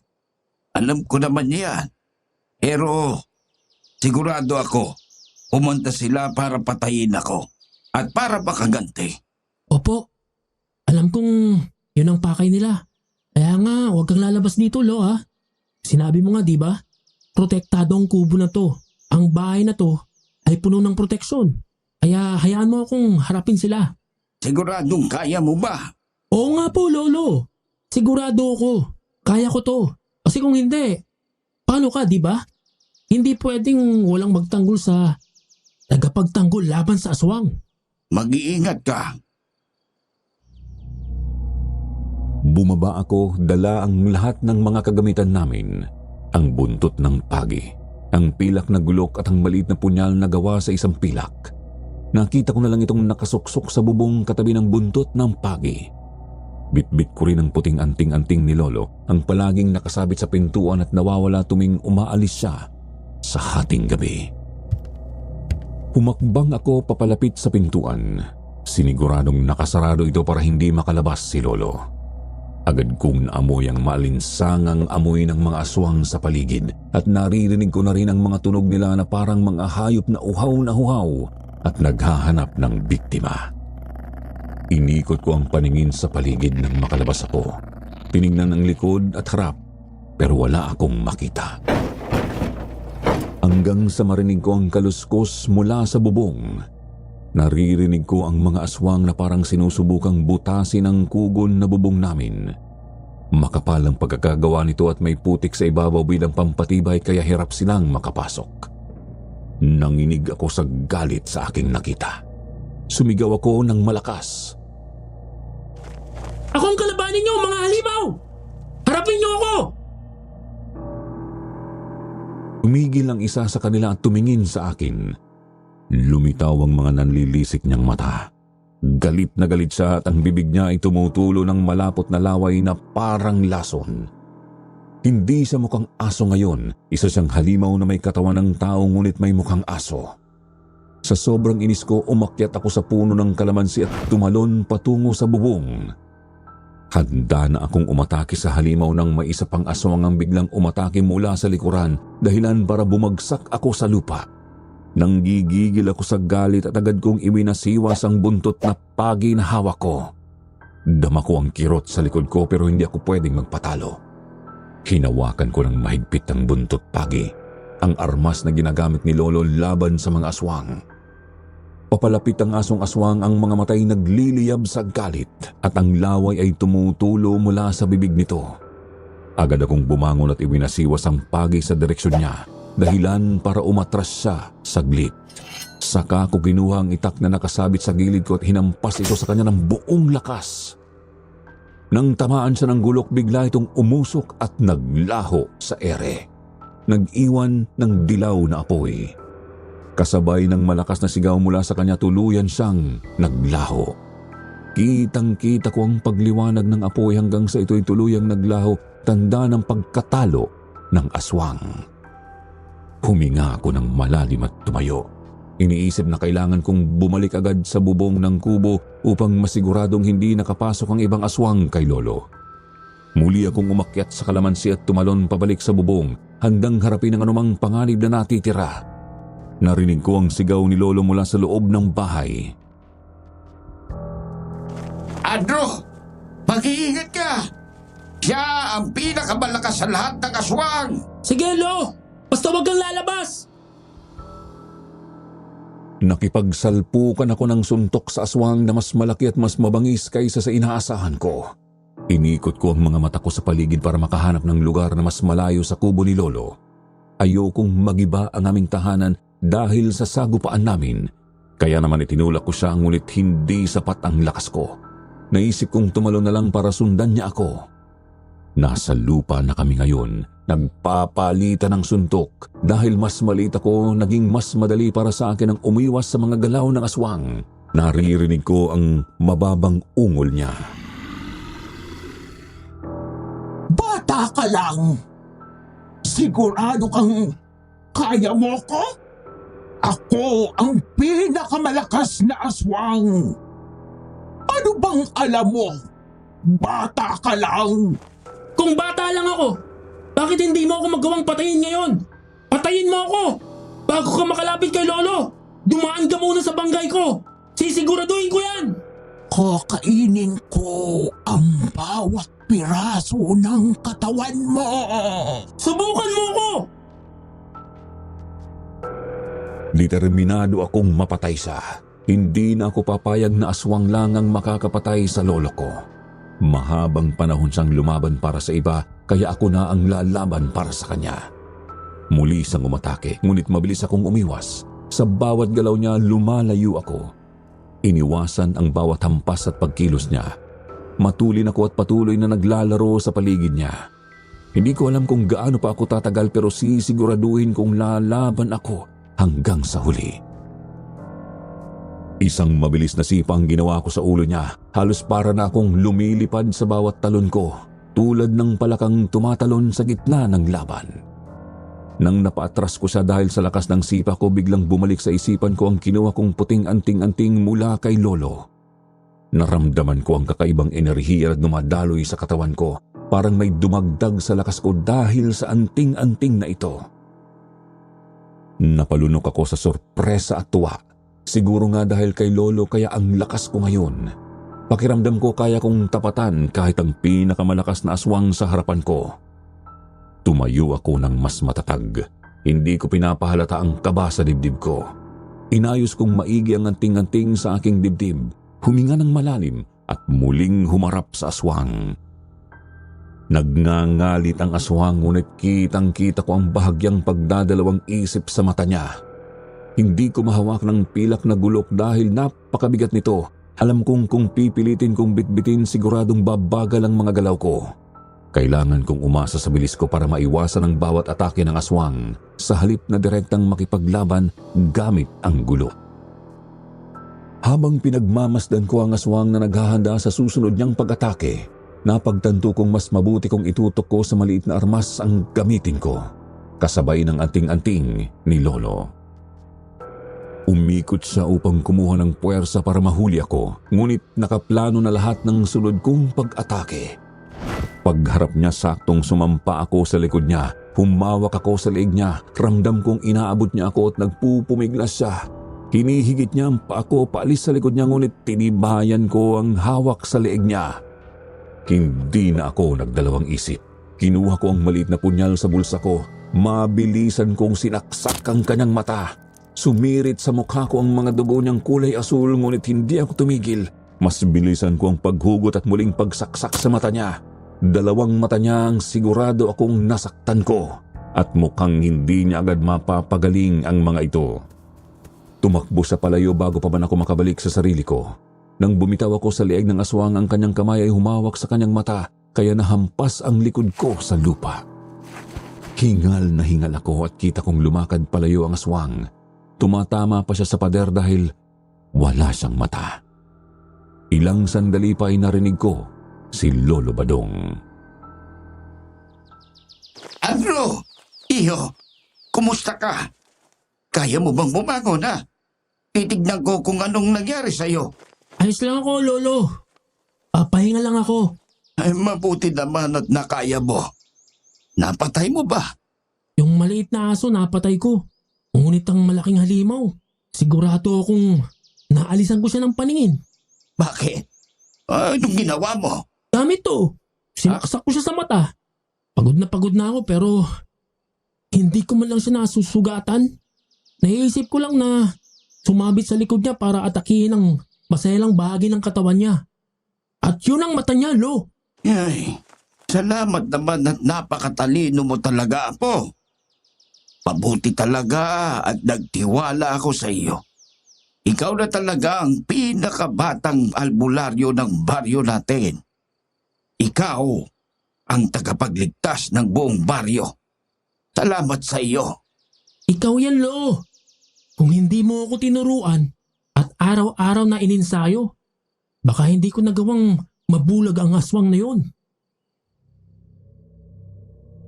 alam ko naman yan. Pero sigurado ako, pumunta sila para patayin ako at para makaganti. Opo, alam kong yun ang pakay nila. Kaya nga, huwag kang lalabas dito, Lo, ha? Sinabi mo nga, di ba? Protektado ang kubo na to. Ang bahay na to ay puno ng proteksyon. Kaya hayaan mo akong harapin sila. Siguradong kaya mo ba? Oo nga po, Lolo. Sigurado ako. Kaya ko to. Kasi kung hindi, paano ka, di ba? Hindi pwedeng walang magtanggol sa tagapagtanggol laban sa aswang. Mag-iingat ka. Bumaba ako, dala ang lahat ng mga kagamitan namin. Ang buntot ng pagi, ang pilak na gulok at ang maliit na punyal na gawa sa isang pilak. Nakita ko na lang itong nakasuksok sa bubong katabi ng buntot ng pagi. Bitbit ko rin ang puting anting-anting ni Lolo, ang palaging nakasabit sa pintuan at nawawala tuming umaalis siya sa hating gabi. Humakbang ako papalapit sa pintuan. Siniguradong nakasarado ito para hindi makalabas si Lolo. Agad kong naamoy ang maalinsangang amoy ng mga aswang sa paligid at naririnig ko na rin ang mga tunog nila na parang mga hayop na uhaw at naghahanap ng biktima. Inikot ko ang paningin sa paligid nang makalabas ako. Tinignan ang likod at harap pero wala akong makita. Hanggang sa marinig ko ang kaluskos mula sa bubong. Naririnig ko ang mga aswang na parang sinusubukang butasin ang kugon na bubong namin. Makapal ang pagkakagawa nito at may putik sa ibabaw bilang pampatibay kaya hirap silang makapasok. Nanginig ako sa galit sa aking nakita. Sumigaw ako ng malakas. Ako ang kalabanin niyo, mga halimaw! Harapin niyo ako! Tumigil ang isa sa kanila at tumingin sa akin. Lumitaw ang mga nanlilisik niyang mata. Galit na galit siya at ang bibig niya ay tumutulo ng malapot na laway na parang lason. Hindi siya mukhang aso ngayon. Isa siyang halimaw na may katawan ng tao ngunit may mukhang aso. Sa sobrang inis ko, umakyat ako sa puno ng kalamansi at tumalon patungo sa bubong. Handa na akong umatake sa halimaw nang may isa pang aswang ang biglang umatake mula sa likuran dahilan para bumagsak ako sa lupa. Nanggigigil ako sa galit at agad kong iwinasiwas ang buntot na pagi na hawak ko. Dama ko ang kirot sa likod ko pero hindi ako pwedeng magpatalo. Hinawakan ko ng mahigpit ang buntot pagi, ang armas na ginagamit ni Lolo laban sa mga aswang. Papalapit ang asong aswang, ang mga matay nagliliyab sa galit at ang laway ay tumutulo mula sa bibig nito. Agad akong bumangon at iwinasiwas ang pagi sa direksyon niya, dahilan para umatras siya saglit. Saka ko kinuha ang itak na nakasabit sa gilid ko at hinampas ito sa kanya ng buong lakas. Nang tamaan siya ng gulok, bigla itong umusok at naglaho sa ere. Nag-iwan ng dilaw na apoy. Kasabay ng malakas na sigaw mula sa kanya, tuluyan siyang naglaho. Kitang-kita ko ang pagliwanag ng apoy hanggang sa ito'y tuluyang naglaho, tanda ng pagkatalo ng aswang. Huminga ako ng malalim at tumayo. Iniisip na kailangan kong bumalik agad sa bubong ng kubo upang masiguradong hindi nakapasok ang ibang aswang kay Lolo. Muli akong umakyat sa kalamansi at tumalon pabalik sa bubong handang harapin ang anumang panganib na natitira. Narinig ko ang sigaw ni Lolo mula sa loob ng bahay. Andrew, mag-iingat ka! Siya ang pinakamalakas sa lahat ng aswang! Sige, Lo! Basta wag kang lalabas! Nakipagsalpukan ako ng suntok sa aswang na mas malaki at mas mabangis kaysa sa inaasahan ko. Inikot ko ang mga mata ko sa paligid para makahanap ng lugar na mas malayo sa kubo ni Lolo. Ayokong magiba ang aming tahanan dahil sa sagupaan namin. Kaya naman itinulak ko siya ngunit hindi sapat ang lakas ko. Naisip kong tumalon na lang para sundan niya ako. Nasa lupa na kami ngayon. Nagpapalitan ng suntok. Dahil mas maliit ako, naging mas madali para sa akin ang umiwas sa mga galaw ng aswang. Naririnig ko ang mababang ungol niya. Bata ka lang. Sigurado kang kaya mo ko? Ako ang pinakamalakas na aswang. Ano bang alam mo? Bata ka lang. Kung bata lang ako, bakit hindi mo ako magawang patayin ngayon? Patayin mo ako! Bago ka makalapit kay Lolo, dumaan ka muna sa banggay ko. Sisiguraduhin ko yan! Kakainin ko ang bawat piraso ng katawan mo. Subukan mo ko! Determinado akong mapatay siya. Hindi na ako papayag na aswang lang ang makakapatay sa lolo ko. Mahabang panahon siyang lumaban para sa iba, kaya ako na ang lalaban para sa kanya. Muli siyang umatake, ngunit mabilis akong umiwas. Sa bawat galaw niya, lumalayo ako. Iniwasan ang bawat hampas at pagkilos niya. Matulin ako at patuloy na naglalaro sa paligid niya. Hindi ko alam kung gaano pa ako tatagal pero sisiguraduhin kong lalaban ako hanggang sa huli. Isang mabilis na sipa ang ginawa ko sa ulo niya. Halos para na akong lumilipad sa bawat talon ko, tulad ng palakang tumatalon sa gitna ng laban. Nang napaatras ko siya dahil sa lakas ng sipa ko, biglang bumalik sa isipan ko ang kinuha kong puting anting-anting mula kay Lolo. Naramdaman ko ang kakaibang enerhiya na dumadaloy sa katawan ko. Parang may dumagdag sa lakas ko dahil sa anting-anting na ito. Napalunok ako sa sorpresa at tuwa. Siguro nga dahil kay Lolo kaya ang lakas ko ngayon. Pakiramdam ko kaya kong tapatan kahit ang pinakamalakas na aswang sa harapan ko. Tumayo ako ng mas matatag. Hindi ko pinapahalata ang kaba sa dibdib ko. Inayos kong maigi ang anting-anting sa aking dibdib. Huminga ng malalim at muling humarap sa aswang. Nagngangalit ang aswang, ngunit kitang-kita ko ang bahagyang pagdadalawang isip sa mata niya. Hindi ko mahawak ng pilak na gulok dahil napakabigat nito. Alam kong kung pipilitin kong bitbitin, siguradong babagal ang mga galaw ko. Kailangan kong umasa sa bilis ko para maiwasan ang bawat atake ng aswang sa halip na direktang makipaglaban gamit ang gulok. Habang pinagmamasdan ko ang aswang na naghahanda sa susunod niyang pag-atake, napagtanto kong mas mabuti kong itutok ko sa maliit na armas ang gamitin ko, kasabay ng anting-anting ni Lolo. Umikot siya upang kumuha ng puwersa para mahuli ako, ngunit nakaplano na lahat ng sunod kong pag-atake. Pagharap niya, saktong sumampa ako sa likod niya. Humawak ako sa leeg niya. Ramdam kong inaabot niya ako at nagpupumiglas siya. Hinihigit niya ang paa ko paalis sa likod niya, ngunit tinibayan ko ang hawak sa leeg niya. Hindi na ako nagdalawang isip. Kinuha ko ang maliit na punyal sa bulsa ko. Mabilisan kong sinaksak ang kanyang mata. Sumirit sa mukha ko ang mga dugo niyang kulay asul, ngunit hindi ako tumigil. Mas bilisan ko ang paghugot at muling pagsaksak sa mata niya. Dalawang mata niya ang sigurado akong nasaktan ko, at mukhang hindi niya agad mapapagaling ang mga ito. Tumakbo sa palayo bago pa man ako makabalik sa sarili ko. Nang bumitaw ako sa leeg ng aswang, ang kanyang kamay ay humawak sa kanyang mata, kaya nahampas ang likod ko sa lupa. Hingal na hingal ako at kita kong lumakad palayo ang aswang. Tumatama pa siya sa pader dahil wala siyang mata. Ilang sandali pa ay narinig ko si Lolo Badong. Ano? Iho, kumusta ka? Kaya mo bang bumangon, ha? Titignan ko kung anong nangyari sa'yo. Ayos lang ako, Lolo. Papahinga lang ako. Ay, mabuti naman at nakaya mo. Napatay mo ba? Yung maliit na aso napatay ko. Ngunit ang malaking halimaw, sigurado akong naalisan ko siya ng paningin. Bakit? Anong ginawa mo? Gamit to. Sinaksak ko siya sa mata. Pagod na ako pero hindi ko man lang siya nasusugatan. Naisip ko lang na sumabit sa likod niya para atakihin ang maselang bahagi ng katawan niya. At yun ang mata niya, Lo. Ay, salamat naman at napakatalino mo talaga, Apo. Mabuti talaga at nagtiwala ako sa iyo. Ikaw na talaga ang pinakabatang albularyo ng baryo natin. Ikaw ang tagapagligtas ng buong baryo. Salamat sa iyo. Ikaw yan, Lo. Kung hindi mo ako tinuruan at araw-araw na ininsayo, baka hindi ko nagawang mabulag ang aswang na yun.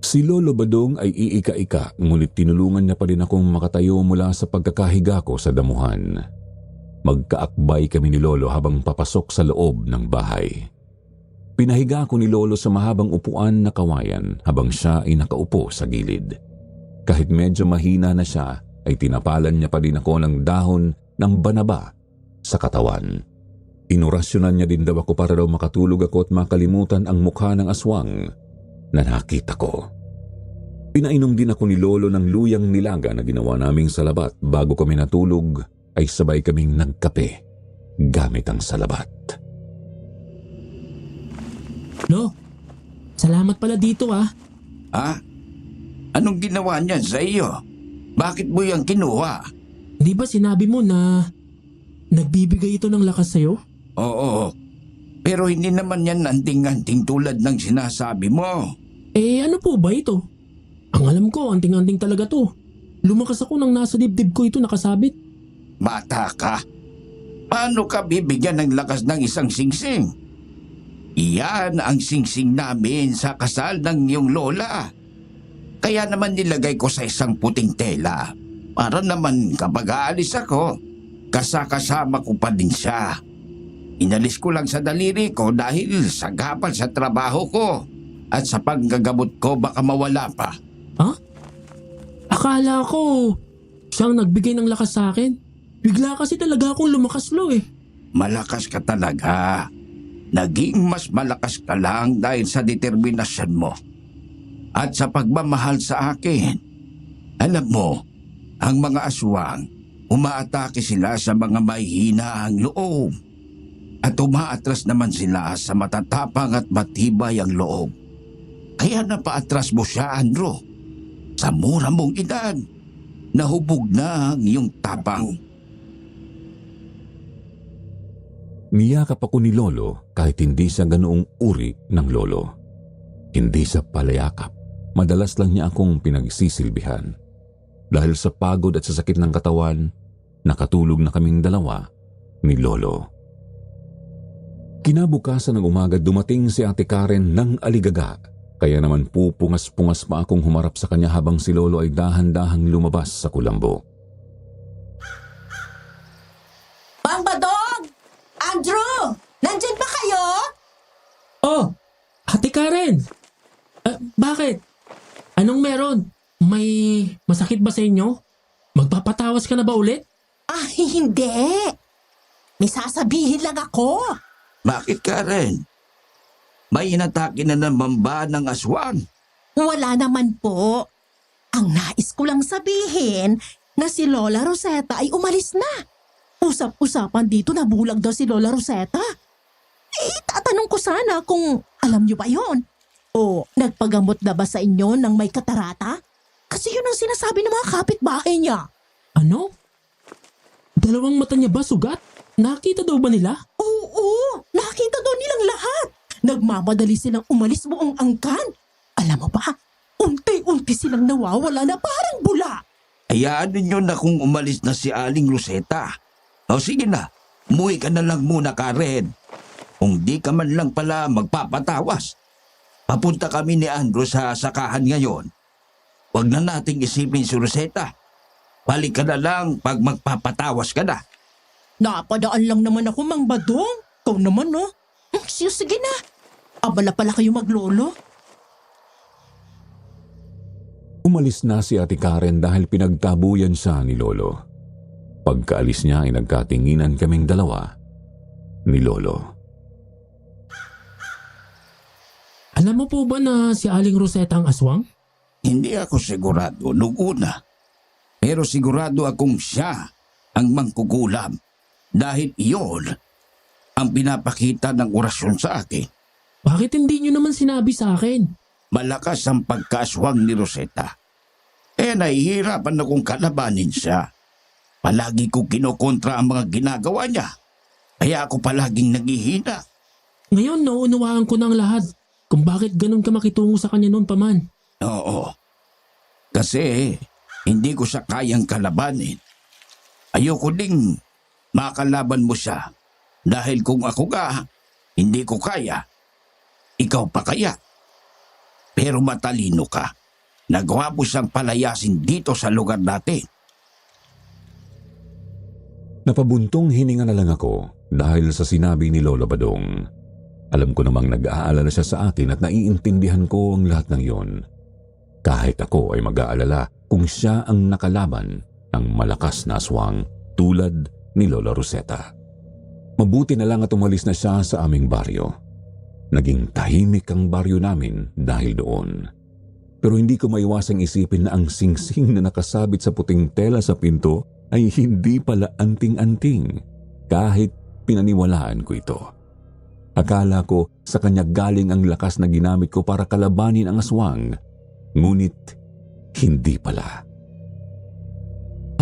Si Lolo Badong ay iika-ika, ngunit tinulungan niya pa rin akong makatayo mula sa pagkakahiga ko sa damuhan. Magkaakbay kami ni Lolo habang papasok sa loob ng bahay. Pinahiga ko ni Lolo sa mahabang upuan na kawayan habang siya ay nakaupo sa gilid. Kahit medyo mahina na siya, ay tinapalan niya pa din ako ng dahon ng banaba sa katawan. Inorasyonan niya din daw ako para daw makatulog ako at makalimutan ang mukha ng aswang na nakita ko. Pinainom din ako ni Lolo ng luyang nilaga na ginawa naming salabat. Bago kami natulog, ay sabay kaming nagkape gamit ang salabat. Lo, salamat pala dito ah. Ha? Anong ginawa niya sa iyo? Bakit mo yung kinuha? Di ba sinabi mo na nagbibigay ito ng lakas sa'yo? Oo, pero hindi naman yan anting-anting tulad ng sinasabi mo. Ano po ba ito? Ang alam ko, anting-anting talaga to. Lumakas ako nang nasa dibdib ko ito nakasabit. Bata ka. Paano ka bibigyan ng lakas ng isang singsing? Iyan ang singsing namin sa kasal ng iyong lola. Kaya naman nilagay ko sa isang puting tela para naman kapag aalis ako, kasama ko pa din siya. Inalis ko lang sa daliri ko dahil sagapal sa trabaho ko at sa paggagamot ko baka mawala pa. Ha? Akala ko siyang nagbigay ng lakas sa akin. Bigla kasi talaga akong lumakas, Lo eh. Malakas ka talaga. Naging mas malakas ka lang dahil sa determinasyon mo at sa pagmamahal sa akin. Alam mo, ang mga aswang, umaatake sila sa mga mahihina ang loob at umaatras naman sila sa matatapang at matibay ang loob. Kaya napaatras mo siya, Andrew. Sa mura mong edad, nahubog na ang iyong tapang. Niyakap ako ni Lolo kahit hindi siya ganoong uri ng lolo. Hindi sa palayakap, madalas lang niya akong pinagsisilbihan. Dahil sa pagod at sa sakit ng katawan, nakatulog na kaming dalawa ni Lolo. Kinabukasan ng umaga dumating si Ate Karen ng aligaga, kaya naman pupungas-pungas pa akong humarap sa kanya habang si Lolo ay dahan-dahang lumabas sa kulambo. Mang Badong! Andrew! Nandyan ba kayo? Oh, Ate Karen! Bakit? Anong meron? May masakit ba sa inyo? Magpapatawas ka na ba ulit? Hindi. May sasabihin lang ako. Bakit, Karen? May inatake na naman ba ng aswang? Wala naman po. Ang nais ko lang sabihin na si Lola Rosetta ay umalis na. Usap-usapan dito na bulag daw si Lola Rosetta. Tatanong ko sana kung alam niyo ba yon? O nagpagamot na ba sa inyo ng may katarata? Kasi yun ang sinasabi ng mga kapitbahay niya. Ano? Dalawang mata niya ba sugat? Nakita daw ba nila? Oo, nakita daw nilang lahat. Nagmamadali silang umalis buong angkan. Alam mo ba, unti-unti silang nawawala na parang bula. Hayaan ninyo na kung umalis na si Aling Rosetta. O sige na, umuwi ka na lang muna, Karen. Kung di ka man lang pala magpapatawas. Papunta kami ni Andrew sa sakahan ngayon. Huwag na nating isipin si Rosetta. Balik ka na lang pag magpapatawas ka na. Napadaan lang naman ako, Mang Badong. Ikaw naman, no? Sige na. Abala pala kayo maglolo. Umalis na si Ate Karen dahil pinagtabuyan siya ni Lolo. Pagkaalis niya ay nagkatinginan kaming dalawa ni Lolo. Alam mo po ba na si Aling Rosetta ang aswang? Hindi ako sigurado noong una. Pero sigurado akong siya ang mangkukulam dahil iyon ang pinapakita ng orasyon sa akin. Bakit hindi niyo naman sinabi sa akin? Malakas ang pagkaaswang ni Rosetta. Nahihirapan akong kalabanin siya. Palagi ko kinokontra ang mga ginagawa niya. Kaya ako palaging naghihina. Ngayon nauunawaan ko ng lahat kung bakit ganun ka makitungo sa kanya noon pa man. Oo. Kasi hindi ko siya kayang kalabanin. Ayoko ding makalaban mo siya. Dahil kung ako ka, hindi ko kaya. Ikaw pa kaya. Pero matalino ka. Nagawa mo siyang palayasin dito sa lugar natin. Napabuntong hininga na lang ako dahil sa sinabi ni Lolo Badong. Alam ko namang nag-aalala siya sa akin at naiintindihan ko ang lahat ng yon. Kahit ako ay mag-aalala kung siya ang nakalaban ng malakas na aswang tulad ni Lola Rosetta. Mabuti na lang at umalis na siya sa aming baryo. Naging tahimik ang baryo namin dahil doon. Pero hindi ko maiwasang isipin na ang singsing na nakasabit sa puting tela sa pinto ay hindi pala anting-anting kahit pinaniwalaan ko ito. Akala ko sa kanya galing ang lakas na ginamit ko para kalabanin ang aswang, ngunit hindi pala.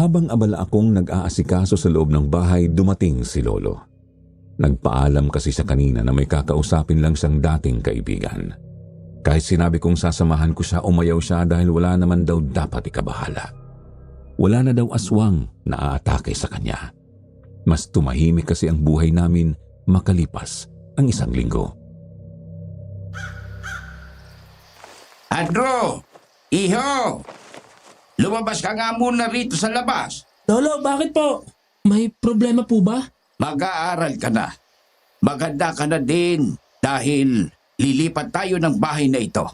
Habang abala akong nag-aasikaso sa loob ng bahay, dumating si Lolo. Nagpaalam kasi siya kanina na may kakausapin lang siyang dating kaibigan. Kahit sinabi kong sasamahan ko siya, umayaw siya dahil wala naman daw dapat ikabahala. Wala na daw aswang na aatake sa kanya. Mas tumahimik kasi ang buhay namin makalipas ang 1 linggo. Andrew! Iho! Lumabas ka nga muna rito sa labas. Lolo, bakit po? May problema po ba? Mag-aaral ka na. Maganda ka na din dahil lilipat tayo ng bahay na ito.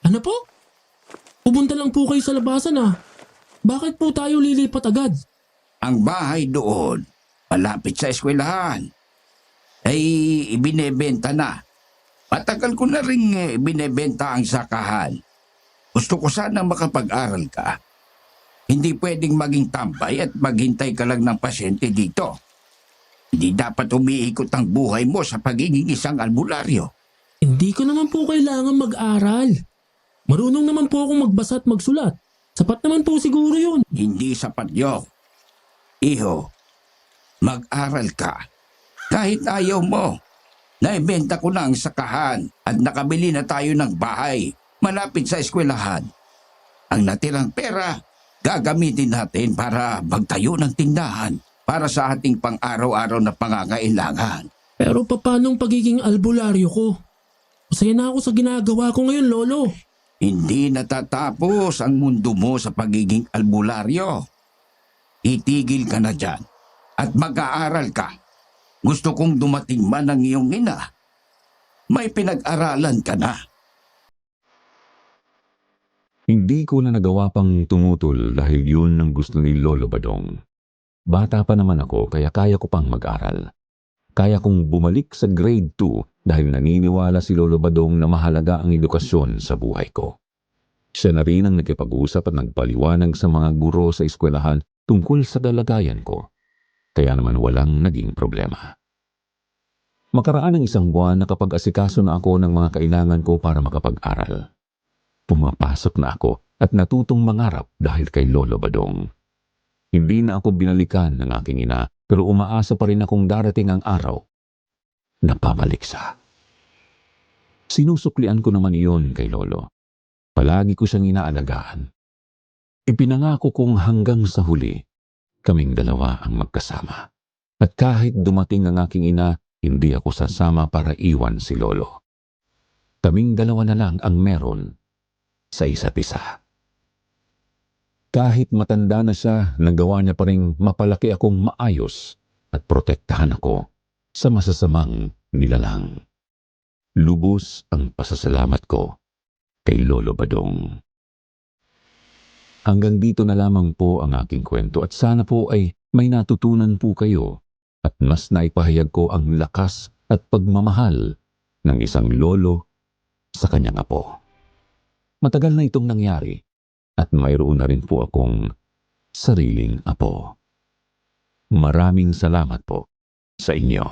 Ano po? Pupunta lang po kayo sa labasan ah. Bakit po tayo lilipat agad? Ang bahay doon, malapit sa eskwelahan, ay ibinebenta na. Matagal ko na rin binebenta ang sakahan. Gusto ko sana makapag-aral ka. Hindi pwedeng maging tambay at maghintay ka lang ng pasyente dito. Hindi dapat umiikot ang buhay mo sa pagiging isang albularyo. Hindi ko naman po kailangan mag-aral. Marunong naman po akong magbasa at magsulat. Sapat naman po siguro yun. Hindi sapat yun. Iho, mag-aral ka. Kahit ayaw mo. Naibenta ko na ang sakahan at nakabili na tayo ng bahay malapit sa eskwelahan. Ang natirang pera, gagamitin natin para magtayo ng tindahan para sa ating pang-araw-araw na pangangailangan. Pero paano ang pagiging albularyo ko? Masaya na ako sa ginagawa ko ngayon, Lolo. Hindi natatapos ang mundo mo sa pagiging albularyo. Itigil ka na dyan at mag-aaral ka. Gusto kong dumating man ang iyong ina. May pinag-aralan ka na. Hindi ko na nagawa pang tumutol dahil yun ang gusto ni Lolo Badong. Bata pa naman ako kaya kaya ko pang mag-aral. Kaya kong bumalik sa grade 2 dahil naniniwala si Lolo Badong na mahalaga ang edukasyon sa buhay ko. Siya na rin ang nakipag-usap at nagpaliwanag sa mga guro sa eskwelahan tungkol sa dalagayan ko. Kaya naman walang naging problema. Makaraan ng 1 buwan nakapag-asikaso na ako ng mga kailangan ko para makapag-aral. Pumapasok na ako at natutong mangarap dahil kay Lolo Badong. Hindi na ako binalikan ng aking ina pero umaasa pa rin akong darating ang araw na pabalik siya. Sinusuklian ko naman iyon kay Lolo. Palagi ko siyang inaalagaan. Ipinangako kong hanggang sa huli, kaming dalawa ang magkasama. At kahit dumating ang aking ina, hindi ako sasama para iwan si Lolo. Kaming dalawa na lang ang meron sa isa't isa. Kahit matanda na siya, nagawa niya pa rin mapalaki akong maayos at protektahan ako sa masasamang nilalang. Lubos ang pasasalamat ko kay Lolo Badong. Hanggang dito na lamang po ang aking kwento at sana po ay may natutunan po kayo at mas naipahayag ko ang lakas at pagmamahal ng isang lolo sa kanyang apo. Matagal na itong nangyari at mayroon na rin po akong sariling apo. Maraming salamat po sa inyo.